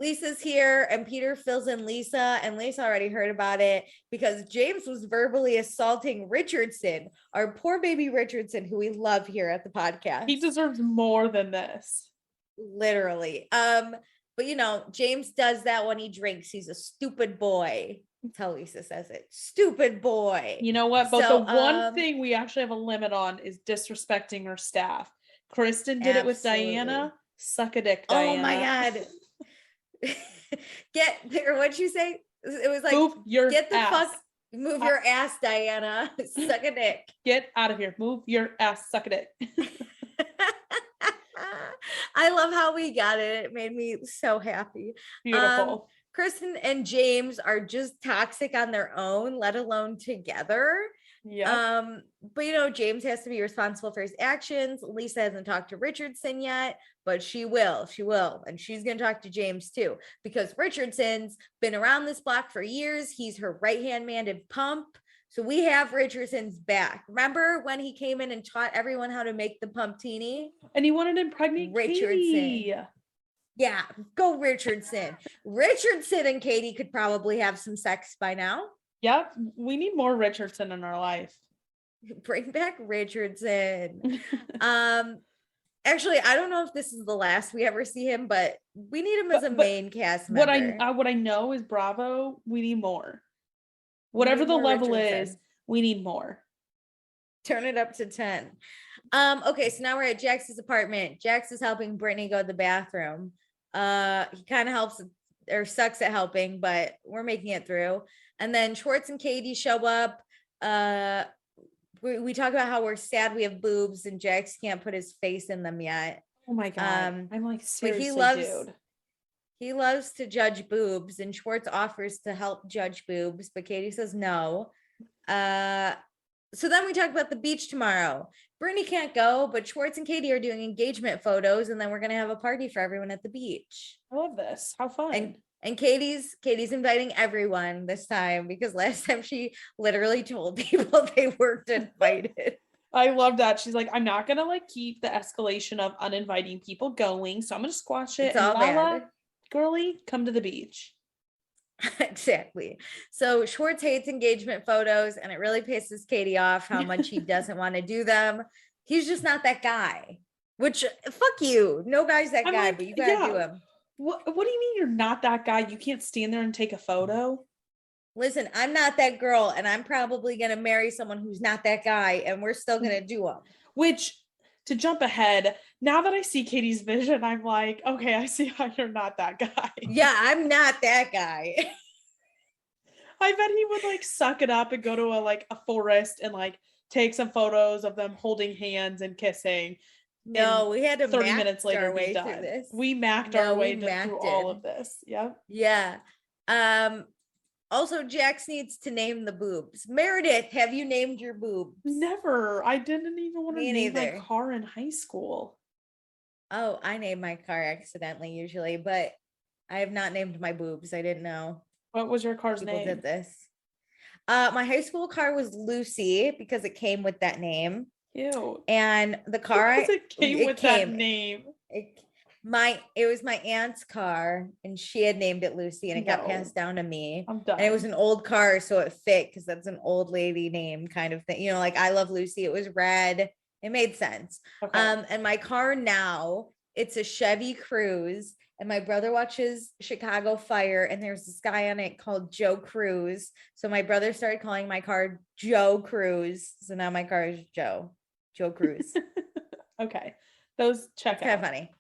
A: Lisa's here and Peter fills in Lisa, and Lisa already heard about it because James was verbally assaulting Richardson, our poor baby Richardson, who we love here at the podcast.
B: He deserves more than this.
A: Literally. But you know, James does that when he drinks. He's a stupid boy. That's how Lisa says it. Stupid boy.
B: You know what? But the one thing we actually have a limit on is disrespecting her staff. Kristen did it with Diana. Suck a dick, Diana.
A: Oh my God. What'd you say? It was like,
B: move your
A: ass. Move your ass, Diana. Suck a dick.
B: Get out of here. Move your ass. Suck a dick.
A: I love how we got it. It made me so happy.
B: Beautiful.
A: Kristen and James are just toxic on their own, let alone together.
B: Yeah.
A: But you know, James has to be responsible for his actions. Lisa hasn't talked to Richardson yet, but she will. And she's going to talk to James too, because Richardson's been around this block for years. He's her right-hand man in Pump. So we have Richardson's back. Remember when he came in and taught everyone how to make the pumptini?
B: And he wanted to impregnate
A: Richardson. Katie. Yeah, go Richardson. Richardson and Katie could probably have some sex by now.
B: Yep, we need more Richardson in our life.
A: Bring back Richardson. Actually, I don't know if this is the last we ever see him, but we need him as a main cast member.
B: What I know is Bravo, we need more. Whatever the level is, we need more.
A: Turn it up to 10. Okay, so now we're at Jax's apartment. Jax is helping Brittany go to the bathroom. He kind of helps or sucks at helping, but we're making it through. And then Schwartz and Katie show up. We talk about how we're sad we have boobs and Jax can't put his face in them yet.
B: Oh my God. I'm like, seriously, dude.
A: He loves to judge boobs, and Schwartz offers to help judge boobs, but Katie says no. So then we talk about the beach tomorrow. Brittany can't go, but Schwartz and Katie are doing engagement photos, and then we're gonna have a party for everyone at the beach.
B: I love this. How fun.
A: And Katie's inviting everyone this time, because last time she literally told people they weren't invited.
B: I love that. She's like, I'm not gonna like keep the escalation of uninviting people going, so I'm gonna squash it.
A: It's all bad.
B: Girly, come to the beach.
A: Exactly. So Schwartz hates engagement photos, and it really pisses Katie off how much he doesn't want to do them. He's just not that guy. Which, fuck you. No guy's that guy, but you gotta do him.
B: What do you mean you're not that guy? You can't stand there and take a photo?
A: Listen, I'm not that girl, and I'm probably gonna marry someone who's not that guy, and we're still gonna do them.
B: Which, to jump ahead, now that I see Katie's vision, I'm like, okay, I see how you're not that guy.
A: Yeah, I'm not that guy.
B: I bet he would like suck it up and go to a forest and like take some photos of them holding hands and kissing.
A: No, we had to
B: 30 minutes later
A: our way
B: be done.
A: through this.
B: We macked our way through all of this. Yeah.
A: Yeah. Also, Jax needs to name the boobs. Meredith, have you named your boobs?
B: Never. I didn't even want to name my car in high school.
A: Oh, I named my car accidentally usually, but I have not named my boobs. I didn't know.
B: What was your car's name?
A: Did this. My high school car was Lucy because it came with that name.
B: Ew.
A: And the car
B: it came with that name.
A: it was my aunt's car and she had named it Lucy and it got
B: No.
A: passed down to me.
B: I'm done.
A: And it was an old car, so it fit because that's an old lady name kind of thing. You know, like I Love Lucy. It was red. It made sense.
B: Okay.
A: And my car now, it's a Chevy Cruze. And my brother watches Chicago Fire, and there's this guy on it called Joe Cruz. So my brother started calling my car Joe Cruz. So now my car is Joe Cruz.
B: Okay. Those check
A: Kind
B: out.
A: of funny.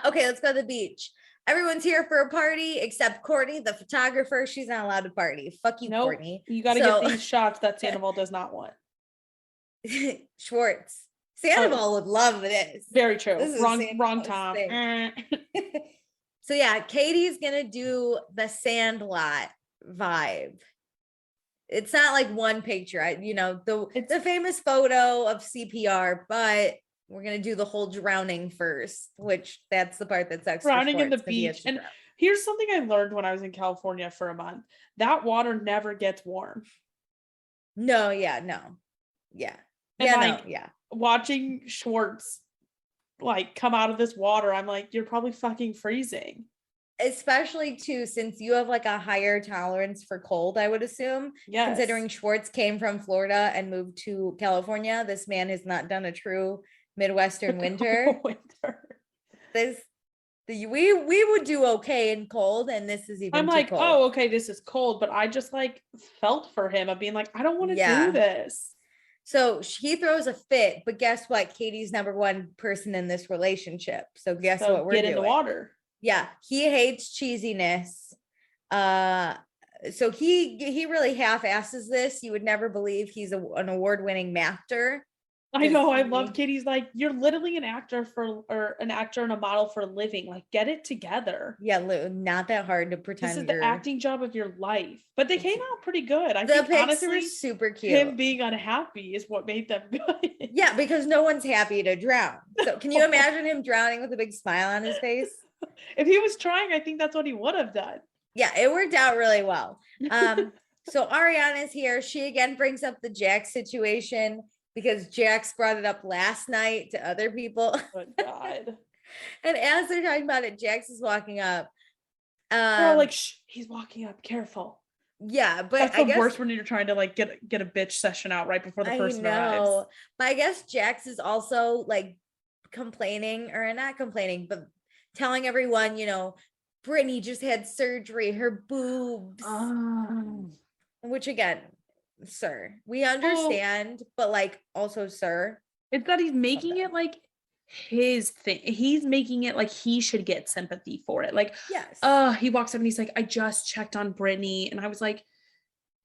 A: Okay, let's go to the beach. Everyone's here for a party except Courtney, the photographer. She's not allowed to party. Fuck you,
B: Nope.
A: Courtney.
B: You got to get these shots that Sandoval does not want.
A: Schwartz. Sandoval would love this.
B: Very true.
A: This is
B: Wrong
A: Sandoval's
B: Tom.
A: thing. So yeah, Katie's gonna do the Sandlot vibe. It's not like one picture, the famous photo of CPR, but we're gonna do the whole drowning first, which that's the part that sucks.
B: Drowning in the
A: Schwartz, 'cause he has
B: beach.
A: to
B: And
A: drown.
B: here's something I learned when I was in California for a month. That water never gets warm.
A: No, yeah, no. Yeah.
B: And
A: Yeah,
B: like,
A: no, yeah.
B: watching Schwartz like come out of this water, I'm like, you're probably fucking freezing.
A: Especially too, since you have like a higher tolerance for cold, I would assume.
B: Yes.
A: Considering Schwartz came from Florida and moved to California, this man has not done a true Midwestern winter. We would do okay in cold, and this is even
B: I'm
A: too
B: like,
A: cold.
B: oh, okay, this is cold, but I just like felt for him of being like, I don't want to do this.
A: So he throws a fit, but guess what? Katie's number one person in this relationship. So guess what we're
B: get
A: doing?
B: in the water.
A: Yeah, he hates cheesiness. So he really half-asses this. You would never believe he's an award-winning actor.
B: I know. I love Katie's like, you're literally an actor and a model for a living. Like, get it together.
A: Yeah, Lou, not that hard to pretend.
B: This is the acting job of your life. But they came out pretty good. I think
A: pics
B: honestly,
A: were super cute.
B: Him being unhappy is what made them good.
A: Yeah, because no one's happy to drown. So can you imagine him drowning with a big smile on his face?
B: If he was trying, I think that's what he would have done.
A: Yeah, it worked out really well. So Ariana is here. She again brings up the Jax situation because Jax brought it up last night to other people.
B: Oh God.
A: And as they're talking about it, Jax is walking up.
B: They're all like, shh, he's walking up, careful.
A: Yeah, but
B: that's the worst when you're trying to like get a bitch session out right before the person arrives.
A: But I guess Jax is also like complaining, or not complaining, but telling everyone, Brittany just had surgery, her boobs. Which again, sir, we understand, but like also, sir.
B: It's that he's making it like his thing. He's making it like he should get sympathy for it. Like,
A: yes.
B: He walks up and he's like, I just checked on Brittany. And I was like,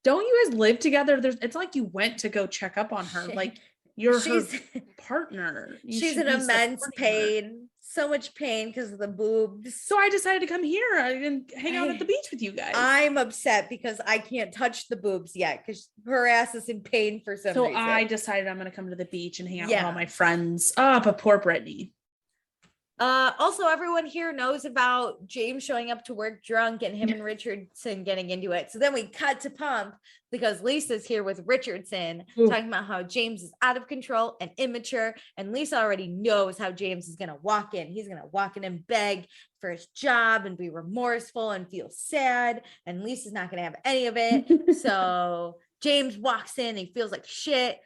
B: don't you guys live together? It's like you went to go check up on her. Like, you're her partner.
A: She's in immense pain. So much pain because of the boobs.
B: So I decided to come here and hang out at the beach with you guys.
A: I'm upset because I can't touch the boobs yet because her ass is in pain for some reason.
B: So I decided I'm going to come to the beach and hang out with all my friends. But poor Brittany.
A: Also, everyone here knows about James showing up to work drunk and him and Richardson getting into it. So then we cut to Pump because Lisa's here with Richardson talking about how James is out of control and immature. And Lisa already knows how James is going to walk in. He's going to walk in and beg for his job and be remorseful and feel sad. And Lisa's not going to have any of it. So James walks in, he feels like shit.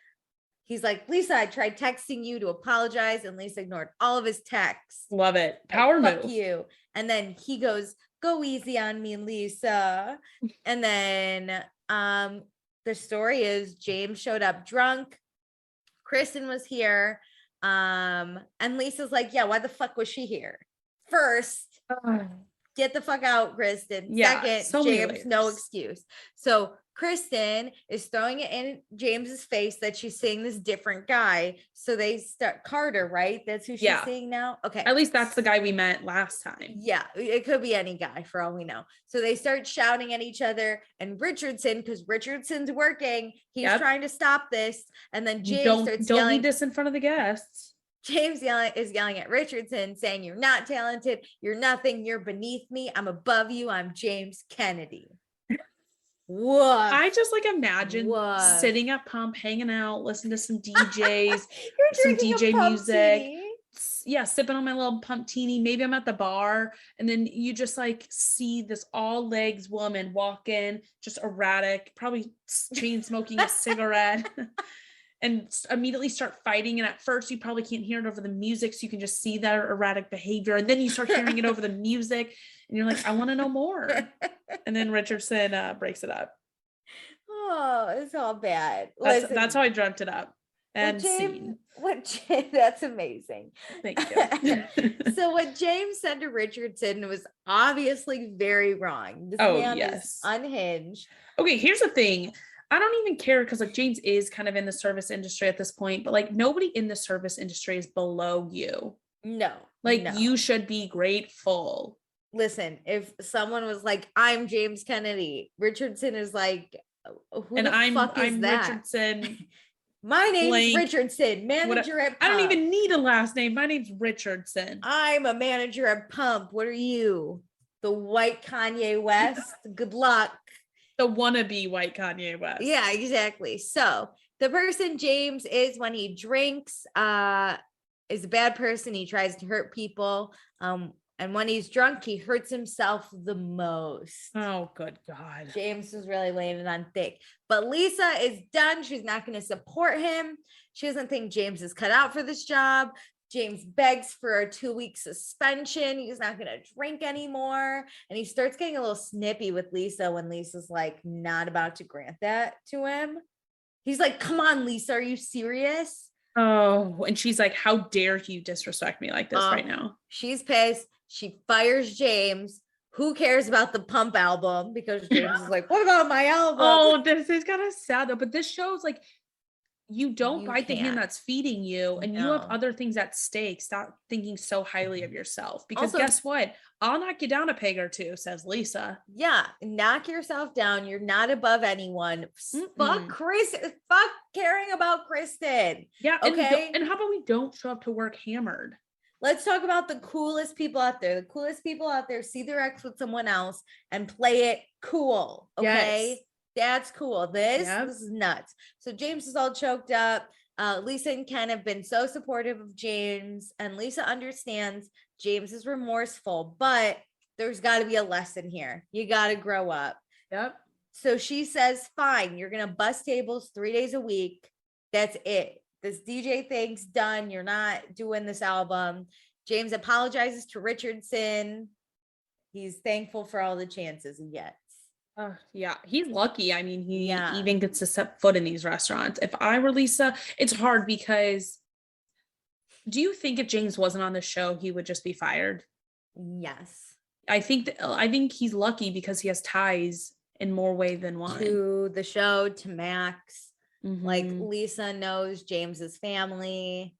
A: He's like, Lisa, I tried texting you to apologize, and Lisa ignored all of his texts.
B: Love it. Power move.
A: Fuck you. And then he goes, go easy on me, Lisa. And then the story is James showed up drunk. Kristen was here. And Lisa's like, yeah, why the fuck was she here? First, get the fuck out, Kristen.
B: Yeah,
A: second, James, no excuse. So Kristen is throwing it in James's face that she's seeing this different guy. So they start Carter, right? That's who she's seeing now. Okay.
B: At least that's the guy we met last time.
A: Yeah. It could be any guy for all we know. So they start shouting at each other, and Richardson, because Richardson's working, he's trying to stop this. And then James starts yelling.
B: Don't need this in front of the guests.
A: James is yelling at Richardson, saying, you're not talented. You're nothing. You're beneath me. I'm above you. I'm James Kennedy. What?
B: I just like imagine sitting at Pump, hanging out, listening to some DJs,
A: some
B: DJ music, sipping on my little pumptini. Maybe I'm at the bar, and then you just like see this all legs woman walk in, just erratic, probably chain smoking a cigarette, and immediately start fighting. And at first, you probably can't hear it over the music, so you can just see their erratic behavior. And then you start hearing it over the music, and you're like, I want to know more. And then Richardson breaks it up.
A: Oh, it's all bad.
B: That's how I dreamt it up. And
A: that's amazing.
B: Thank you.
A: So what James said to Richardson was obviously very wrong. This man is unhinged.
B: Okay, here's the thing. I don't even care because like James is kind of in the service industry at this point, but like nobody in the service industry is below you.
A: No.
B: You should be grateful.
A: Listen, if someone was like, I'm James Kennedy, Richardson is like, who and the fuck is that? Richardson. My name's Richardson, manager at Pump.
B: I don't even need a last name. My name's Richardson.
A: I'm a manager at Pump. What are you? The white Kanye West? Good luck.
B: The wannabe white Kanye West.
A: Yeah, exactly. So the person James is when he drinks is a bad person. He tries to hurt people. And when he's drunk, he hurts himself the most.
B: Oh, good God.
A: James was really laying it on thick. But Lisa is done. She's not going to support him. She doesn't think James is cut out for this job. James begs for a 2-week suspension. He's not going to drink anymore. And he starts getting a little snippy with Lisa when Lisa's like not about to grant that to him. He's like, come on, Lisa, are you serious?
B: Oh, and she's like, how dare you disrespect me like this right now?
A: She's pissed. She fires James. Who cares about the Pump album? Because James is like, what about my album?
B: Oh, this is kind of sad though. But this shows like you don't bite the hand that's feeding you, and you have other things at stake. Stop thinking so highly of yourself. Because also, guess what? I'll knock you down a peg or two, says Lisa.
A: Yeah, knock yourself down. You're not above anyone. Fuck Chris. Fuck caring about Kristen.
B: Yeah. Okay. And how about we don't show up to work hammered?
A: Let's talk about the coolest people out there. The coolest people out there see their ex with someone else and play it cool. Okay. Yes. That's cool. This is nuts. So James is all choked up. Lisa and Ken have been so supportive of James, and Lisa understands James is remorseful, but there's got to be a lesson here. You got to grow up.
B: Yep.
A: So she says, fine, you're going to bus tables 3 days a week. That's it. This DJ thing's done. You're not doing this album. James apologizes to Richardson. He's thankful for all the chances he gets.
B: Yeah, he's lucky. I mean, he even gets to set foot in these restaurants. If I were Lisa, it's hard because do you think if James wasn't on the show, he would just be fired?
A: Yes.
B: I think he's lucky because he has ties in more way than one.
A: To the show, to Max. Like Lisa knows James's family.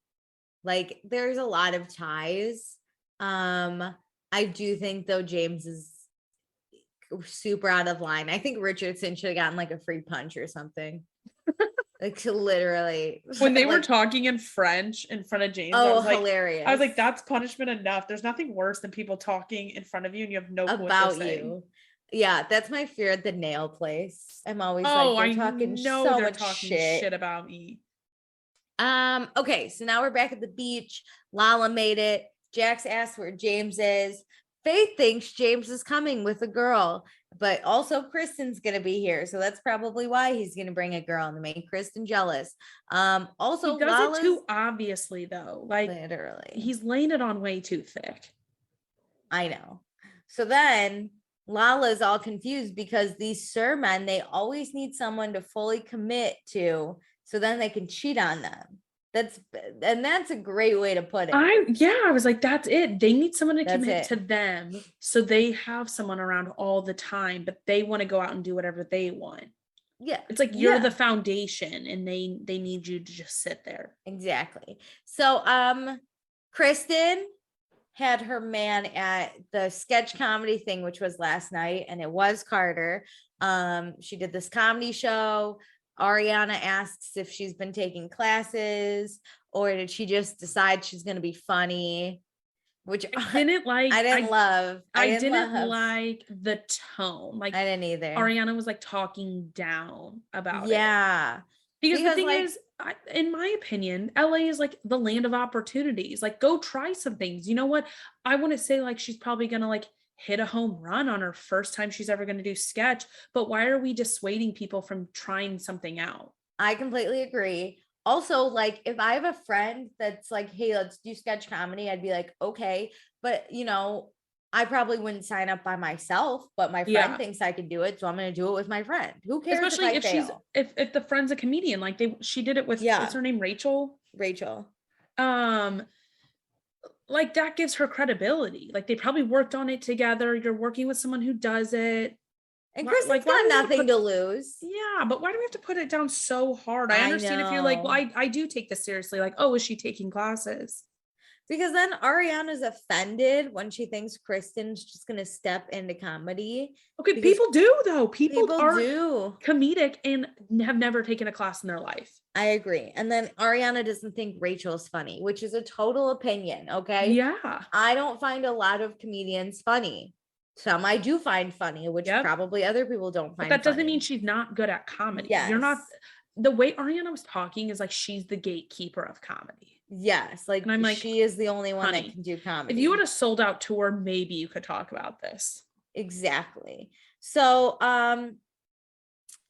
A: Like there's a lot of ties. I do think though James is super out of line. I think Richardson should have gotten like a free punch or something. Like literally.
B: When they were talking in French in front of James,
A: I was hilarious.
B: I was like, that's punishment enough. There's nothing worse than people talking in front of you and you have no clue about you.
A: Yeah, that's my fear at the nail place. I'm always they're talking so much shit
B: about me.
A: Okay, so now we're back at the beach. Lala made it. Jax asked where James is. Faith thinks James is coming with a girl, but also Kristen's gonna be here, so that's probably why he's gonna bring a girl and make Kristen jealous. Also,
B: he does it too obviously though. Like
A: literally,
B: he's laying it on way too thick.
A: I know. So then Lala's all confused because these Sir men, they always need someone to fully commit to, so then they can cheat on them. That's a great way to put it.
B: I was like, that's it. They need someone to commit to them, so they have someone around all the time, but they want to go out and do whatever they want.
A: Yeah,
B: it's like you're the foundation, and they need you to just sit there.
A: Exactly. So, Kristen had her man at the sketch comedy thing, which was last night, and it was Carter. She did this comedy show. Ariana asks if she's been taking classes or did she just decide she's going to be funny, which
B: I didn't like.
A: I didn't love.
B: I didn't like the tone. Like
A: I didn't either.
B: Ariana was like talking down about it.
A: Yeah.
B: Because the thing
A: like,
B: is, in my opinion, LA is like the land of opportunities. Like, go try some things. You know what? I want to say like she's probably gonna like hit a home run on her first time she's ever gonna do sketch. But why are we dissuading people from trying something out?
A: I completely agree. Also, like, if I have a friend that's like, hey, let's do sketch comedy, I'd be like, okay. But, I probably wouldn't sign up by myself, but my friend
B: Yeah.
A: thinks I could do it. So I'm going to do it with my friend. Who cares if
B: Especially
A: I
B: if she's
A: fail?
B: if the friend's a comedian, like she did it with what's
A: Yeah,
B: her name, Rachel.
A: Rachel.
B: Um, like that gives her credibility. Like they probably worked on it together. You're working with someone who does it.
A: And
B: Why,
A: Kristen's
B: like why
A: got
B: do we have to
A: nothing
B: put
A: to lose.
B: yeah, but why do we have to put it down so hard? I
A: I
B: understand if you're like, well,
A: know.
B: I do take this seriously. Like, oh, is she taking classes?
A: Because then Ariana's offended when she thinks Kristen's just going to step into comedy.
B: Okay,
A: Because
B: people do though. People
A: people
B: are
A: do.
B: comedic and have never taken a class in their life.
A: I agree. And then Ariana doesn't think Rachel's funny, which is a total opinion. Okay.
B: Yeah.
A: I don't find a lot of comedians funny. Some I do find funny, which
B: Yep.
A: probably other people don't
B: But
A: find
B: that doesn't
A: funny.
B: mean she's not good at comedy.
A: Yes.
B: You're not the way Ariana was talking is like she's the gatekeeper of comedy.
A: Yes. Like,
B: And I'm like,
A: she is the only one
B: honey,
A: that can do comedy.
B: if you had a sold out tour, maybe you could talk about this.
A: Exactly. So,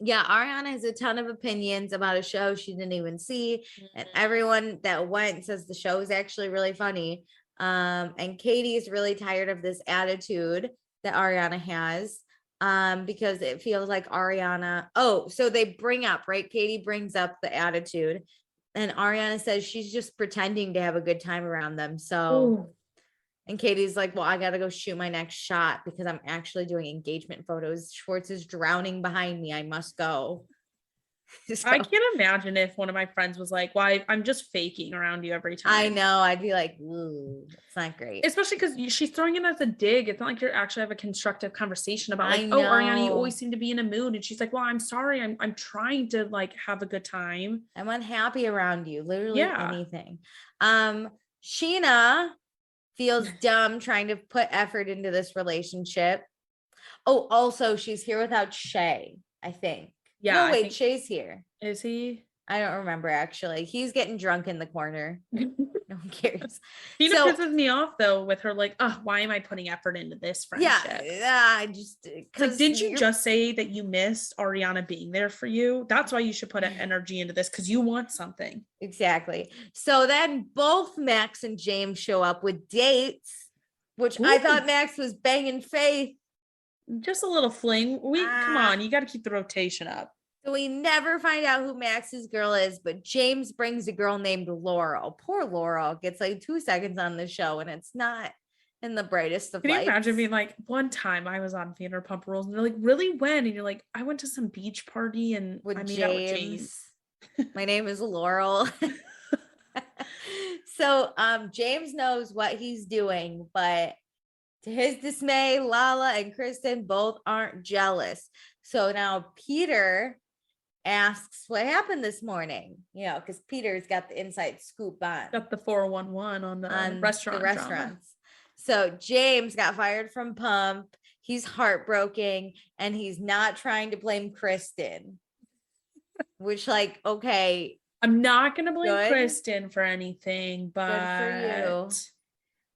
A: yeah, Ariana has a ton of opinions about a show she didn't even see, and everyone that went says the show is actually really funny. And Katie is really tired of this attitude that Ariana has, because it feels like Ariana. Oh, so they bring up, right? Katie brings up the attitude, and Ariana says she's just pretending to have a good time around them. So.
B: Ooh.
A: And Katie's like, well, I got to go shoot my next shot because I'm actually doing engagement photos. Schwartz is drowning behind me. I must go. So,
B: I can't imagine if one of my friends was like, well, I'm just faking around you every time.
A: I know. I'd be like, ooh, it's not great.
B: Especially because she's throwing it as a dig. It's not like you're actually have a constructive conversation about like,
A: I
B: oh, Ariana, you
A: know.
B: always seem to be in a mood. And she's like, well, I'm sorry. I'm trying to like have a good time.
A: I'm unhappy around you. Literally
B: Yeah.
A: anything. Sheena feels dumb trying to put effort into this relationship. Oh, also, she's here without Shay, I think.
B: Yeah.
A: No, wait, Shay's here.
B: Is he?
A: I don't remember actually. He's getting drunk in the corner. No one cares.
B: Tina
A: So-
B: pisses me off though with her like, oh, why am I putting effort into this friendship?
A: Yeah, I just
B: It's like, didn't you just say that you missed Ariana being there for you? That's why you should put energy into this because you want something.
A: Exactly. So then both Max and James show up with dates, which I
B: Ooh.
A: thought Max was banging Faith.
B: Just a little fling. Come on, you got to keep the rotation up.
A: So we never find out who Max's girl is, but James brings a girl named Laurel. Poor Laurel gets like 2 seconds on the show, and it's not in the brightest of
B: Can you
A: lights.
B: imagine being like, one time I was on Vanderpump Rules, and they're like, really when? And you're like, I went to some beach party and
A: with
B: I made
A: James.
B: out with James.
A: My name is Laurel. So James knows what he's doing, but to his dismay, Lala and Kristen both aren't jealous. So now Peter asks what happened this morning, because Peter's got the inside scoop on
B: Got the 411 on the restaurant.
A: the restaurants. So James got fired from Pump. He's heartbroken and he's not trying to blame Kristen, which like, okay.
B: I'm not going to blame
A: Good.
B: Kristen for anything, but
A: Good for you.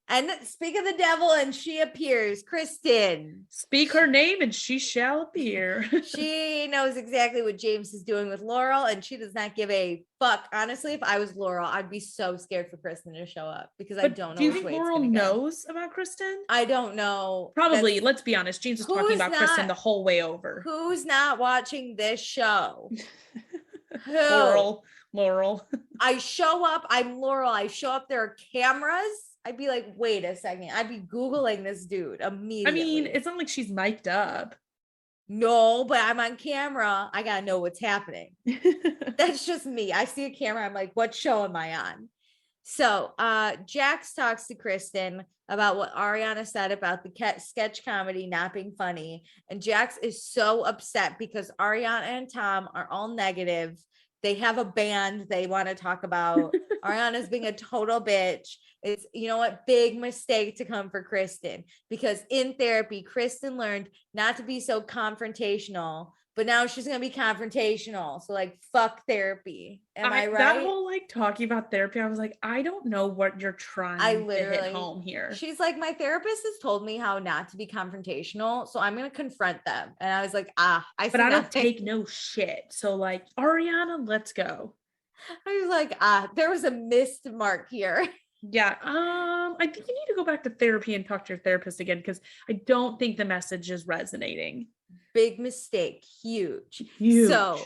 A: And speak of the devil, and she appears. Kristen.
B: Speak her name and she shall appear.
A: She knows exactly what James is doing with Laurel, and she does not give a fuck. Honestly, if I was Laurel, I'd be so scared for Kristen to show up because I don't know.
B: Do you
A: which
B: think
A: way it's
B: Laurel
A: gonna go.
B: knows about Kristen?
A: I don't know.
B: Probably. Let's be honest. James was talking about Kristen the whole way over.
A: Who's not watching this show?
B: Who? Laurel.
A: I show up. I'm Laurel. I show up. There are cameras. I'd be like, wait a second. I'd be Googling this dude immediately.
B: I mean, it's not like she's mic'd up.
A: No, but I'm on camera. I gotta know what's happening. That's just me. I see a camera. I'm like, what show am I on? So Jax talks to Kristen about what Ariana said about the sketch comedy not being funny. And Jax is so upset because Ariana and Tom are all negative. They have a band they want to talk about. Ariana's being a total bitch. It's, big mistake to come for Kristen, because in therapy, Kristen learned not to be so confrontational but now she's gonna be confrontational. So like, fuck therapy. Am I right?
B: That whole like talking about therapy, I was like, I don't know what you're trying to hit home here.
A: She's like, my therapist has told me how not to be confrontational, so I'm gonna confront them. And I was like, I
B: don't take no shit. So like, Ariana, let's go.
A: I was like, there was a missed mark here.
B: Yeah. I think you need to go back to therapy and talk to your therapist again, because I don't think the message is resonating.
A: Big mistake. Huge. So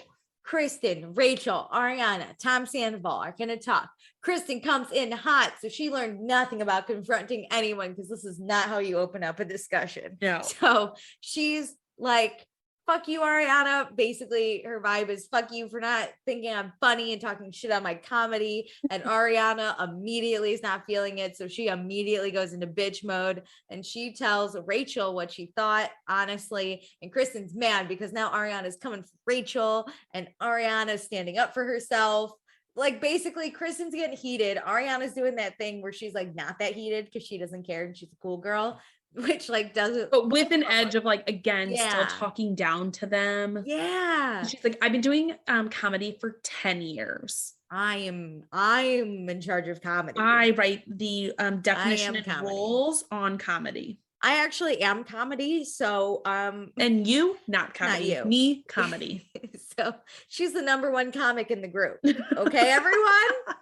A: Kristen, Rachel, Ariana, Tom Sandoval are going to talk. Kristen comes in hot, so she learned nothing about confronting anyone, because this is not how you open up a discussion.
B: No.
A: So she's like, fuck you, Ariana. Basically, her vibe is fuck you for not thinking I'm funny and talking shit on my comedy. And Ariana immediately is not feeling it. So she immediately goes into bitch mode, and she tells Rachel what she thought, honestly. And Kristen's mad because now Ariana's coming for Rachel, and Ariana's standing up for herself. Like, basically, Kristen's getting heated. Ariana's doing that thing where she's like not that heated because she doesn't care and she's a cool girl, which like doesn't,
B: but with an edge of like, again, still talking down to them.
A: Yeah.
B: She's like, I've been doing comedy for 10 years.
A: I'm in charge of comedy.
B: I write the definition and rules on comedy.
A: I actually am comedy. So
B: and you not comedy. Not you. Me comedy.
A: So she's the number one comic in the group. Okay, everyone.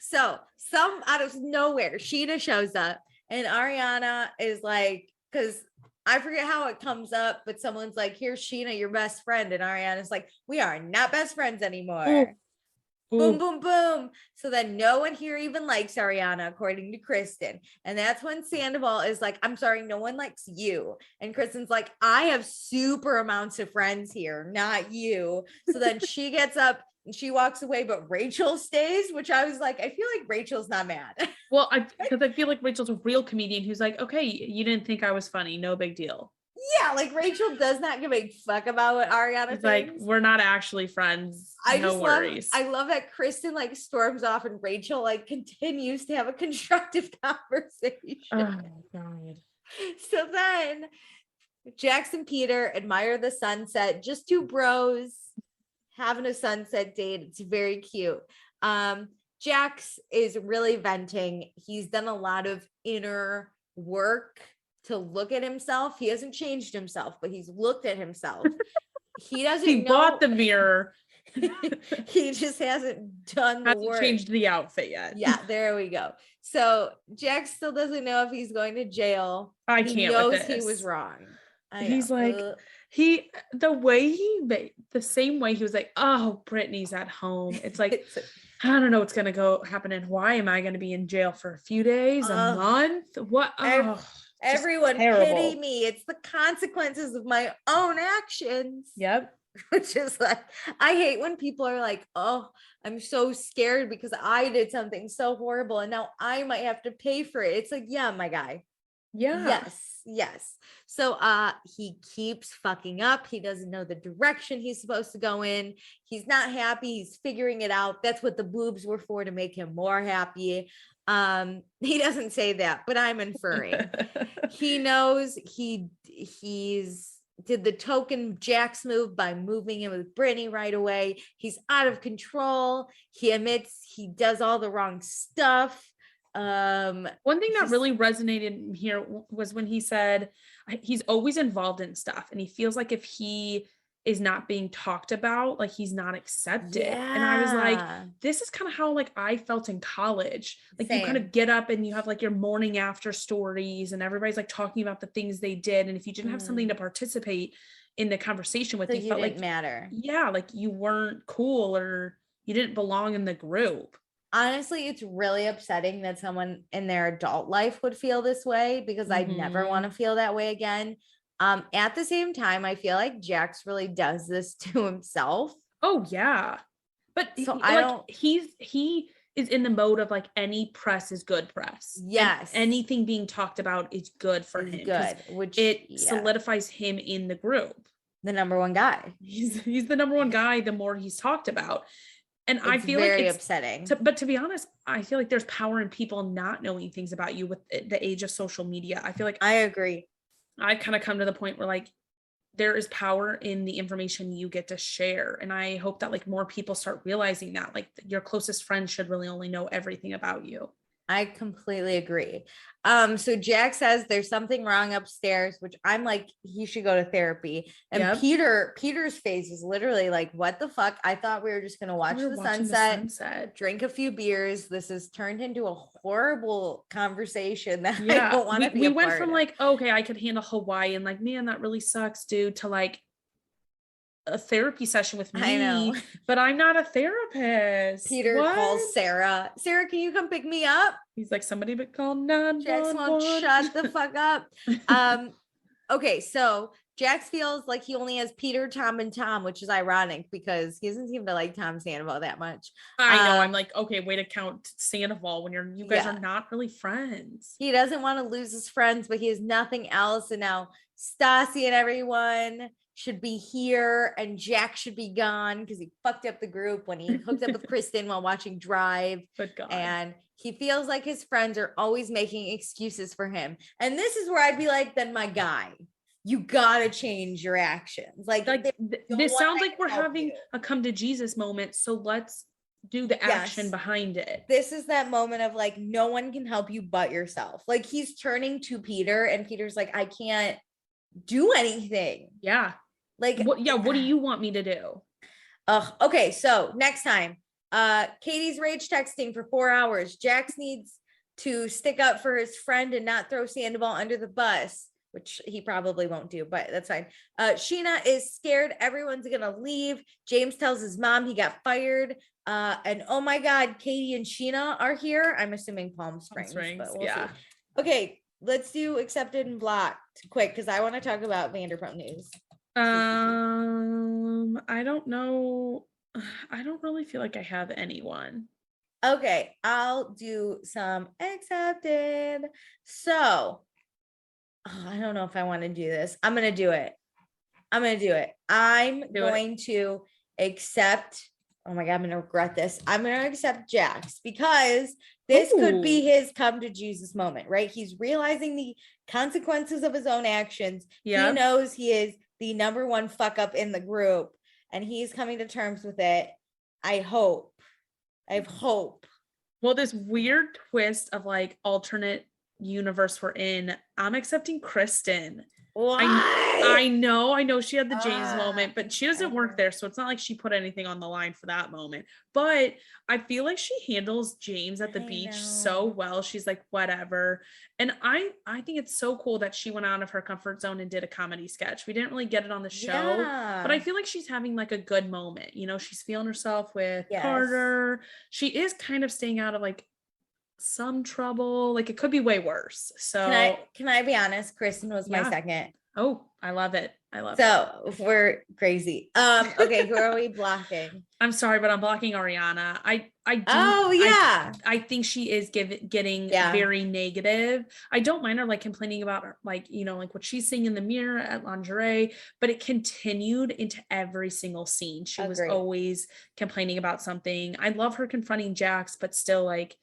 A: So some out of nowhere, Sheena shows up. And Ariana is like, because I forget how it comes up, but someone's like, here's Sheena, your best friend. And Ariana's like, we are not best friends anymore. Ooh. Boom, boom, boom. So then no one here even likes Ariana, according to Kristen. And that's when Sandoval is like, I'm sorry, no one likes you. And Kristen's like, I have super amounts of friends here, not you. So then she gets up and she walks away, but Rachel stays, which I was like, I feel like Rachel's not mad.
B: Well, because I feel like Rachel's a real comedian who's like, okay, you didn't think I was funny. No big deal.
A: Yeah, like Rachel does not give a fuck about what Ariana thinks.
B: Like, we're not actually friends. No worries.
A: I love that Kristen like storms off and Rachel like continues to have a constructive conversation.
B: Oh God.
A: So then Jax and Peter admire the sunset, just two bros having a sunset date. It's very cute. Jax is really venting. He's done a lot of inner work to look at himself. He hasn't changed himself, but he's looked at himself. He doesn't know.
B: Bought the mirror.
A: He just hasn't done the work.
B: Changed the outfit yet.
A: Yeah, there we go. So Jax still doesn't know if he's going to jail.
B: He knows
A: he was wrong.
B: He's like, the same way he was like, oh, Brittany's at home. It's like, I don't know what's going to happen and why am I going to be in jail for a few days, a month? What?
A: Everyone pity me. It's the consequences of my own actions.
B: Yep.
A: Which is like, I hate when people are like, oh, I'm so scared because I did something so horrible and now I might have to pay for it. It's like, yeah, my guy.
B: Yeah.
A: Yes. So he keeps fucking up. He doesn't know the direction he's supposed to go in. He's not happy. He's figuring it out. That's what the boobs were for, to make him more happy. He doesn't say that, but I'm inferring. He knows he's did the token Jax move by moving in with Brittany right away. He's out of control. He admits he does all the wrong stuff.
B: One thing that really resonated here was when he said he's always involved in stuff and he feels like if he is not being talked about, like he's not accepted. Yeah. And I was like, this is kind of how like I felt in college. Like Same. You kind of get up and you have like your morning after stories and everybody's like talking about the things they did. And if you didn't have something to participate in the conversation with, you felt like matter. Yeah, like you weren't cool or you didn't belong in the group.
A: Honestly, it's really upsetting that someone in their adult life would feel this way because I'd never want to feel that way again. At the same time, I feel like Jax really does this to himself.
B: Oh yeah. But so he is in the mode of like any press is good press.
A: Yes.
B: And anything being talked about is good for him. Good. Which it solidifies him in the group.
A: The number one guy.
B: He's the number one guy the more he's talked about. And I feel
A: very
B: like it's
A: upsetting.
B: But to be honest, I feel like there's power in people not knowing things about you with the age of social media. I feel like
A: I agree.
B: I kind of come to the point where like there is power in the information you get to share. And I hope that like more people start realizing that like your closest friends should really only know everything about you.
A: I completely agree. So Jack says there's something wrong upstairs, which I'm like, he should go to therapy. And
B: Yep.
A: Peter's face is literally like, what the fuck? I thought we were just gonna watch the sunset, drink a few beers. This has turned into a horrible conversation that I don't want to be.
B: We went from like, okay, I could handle Hawaii and like, man, that really sucks, dude, to like a therapy session with me.
A: I know,
B: but I'm not a therapist.
A: Peter calls Sarah. Sarah, can you come pick me up?
B: He's like, somebody but call 911.
A: Jax won't shut the fuck up. Okay, so Jax feels like he only has Peter, Tom, and Tom, which is ironic because he doesn't seem to like Tom Sandoval that much.
B: I know. I'm like, okay, way to count Sandoval when you guys are not really friends.
A: He doesn't want to lose his friends, but he has nothing else. And now Stassi and everyone should be here and Jack should be gone because he fucked up the group when he hooked up with Kristen while watching Drive.
B: Good God.
A: And he feels like his friends are always making excuses for him. And this is where I'd be like, then my guy, you gotta change your actions. Like
B: this sounds like we're having a come to Jesus moment. So let's do the action behind it.
A: This is that moment of like, no one can help you but yourself. Like he's turning to Peter and Peter's like, I can't do anything.
B: Yeah.
A: Like,
B: what do you want me to do?
A: Okay. So next time, Katie's rage texting for 4 hours. Jax needs to stick up for his friend and not throw Sandoval under the bus, which he probably won't do, but that's fine. Sheena is scared everyone's gonna leave. James tells his mom he got fired. And oh my God, Katie and Sheena are here. I'm assuming Palm Springs. But we'll see. Okay, let's do accepted and blocked quick because I want to talk about Vanderpump news.
B: I don't know. I don't really feel like I have anyone.
A: Okay, I'll do some accepted. So I don't know if I want to do this. I'm going to do it. I'm going to accept. Oh my God, I'm going to regret this. I'm going to accept Jax because this could be his come to Jesus moment, right? He's realizing the consequences of his own actions. He knows he is the number one fuck up in the group and he's coming to terms with it. I hope.
B: Well, this weird twist of like alternate universe we're in, I'm accepting Kristen. I know she had the James moment, but she doesn't work there, so it's not like she put anything on the line for that moment. But I feel like she handles James at the beach so well. She's like, whatever. And I think it's so cool that she went out of her comfort zone and did a comedy sketch. We didn't really get it on the show, but I feel like she's having like a good moment. You know, she's feeling herself with Carter. She is kind of staying out of like some trouble. Like it could be way worse. So
A: can I be honest? Kristen was my second.
B: Oh, I love it.
A: So we're crazy. Okay, who are we blocking?
B: I'm sorry, but I'm blocking Ariana. I think she is getting very negative. I don't mind her like complaining about her, like, you know, like what she's seeing in the mirror at lingerie, but it continued into every single scene. She was always complaining about something. I love her confronting Jax, but still like,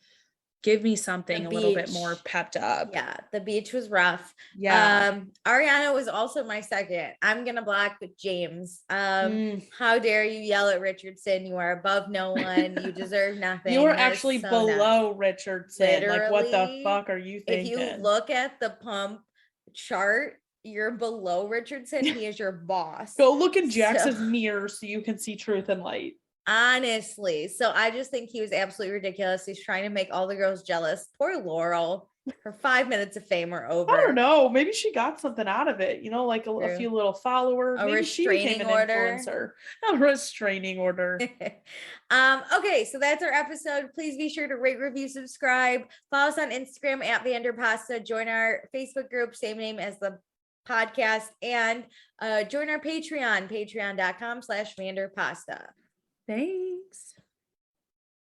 B: give me something a little bit more pepped up.
A: Yeah, the beach was rough. Yeah. Ariana was also my second. I'm gonna block with James. How dare you yell at Richardson? You are above no one. You deserve nothing.
B: You are actually below Richardson. Literally, like what the fuck are you thinking?
A: If you look at the pump chart, you're below Richardson. He is your boss.
B: Go look in Jax's mirror so you can see truth and light.
A: Honestly, so I just think he was absolutely ridiculous. He's trying to make all the girls jealous. Poor Laurel, her 5 minutes of fame are over.
B: I don't know. Maybe she got something out of it. You know, like a few little followers.
A: A
B: maybe
A: restraining
B: she became an
A: order.
B: Influencer. A restraining order.
A: Okay, so that's our episode. Please be sure to rate, review, subscribe. Follow us on Instagram at Vanderpasta. Join our Facebook group, same name as the podcast, and join our Patreon, patreon.com/Vanderpasta.
B: Thanks.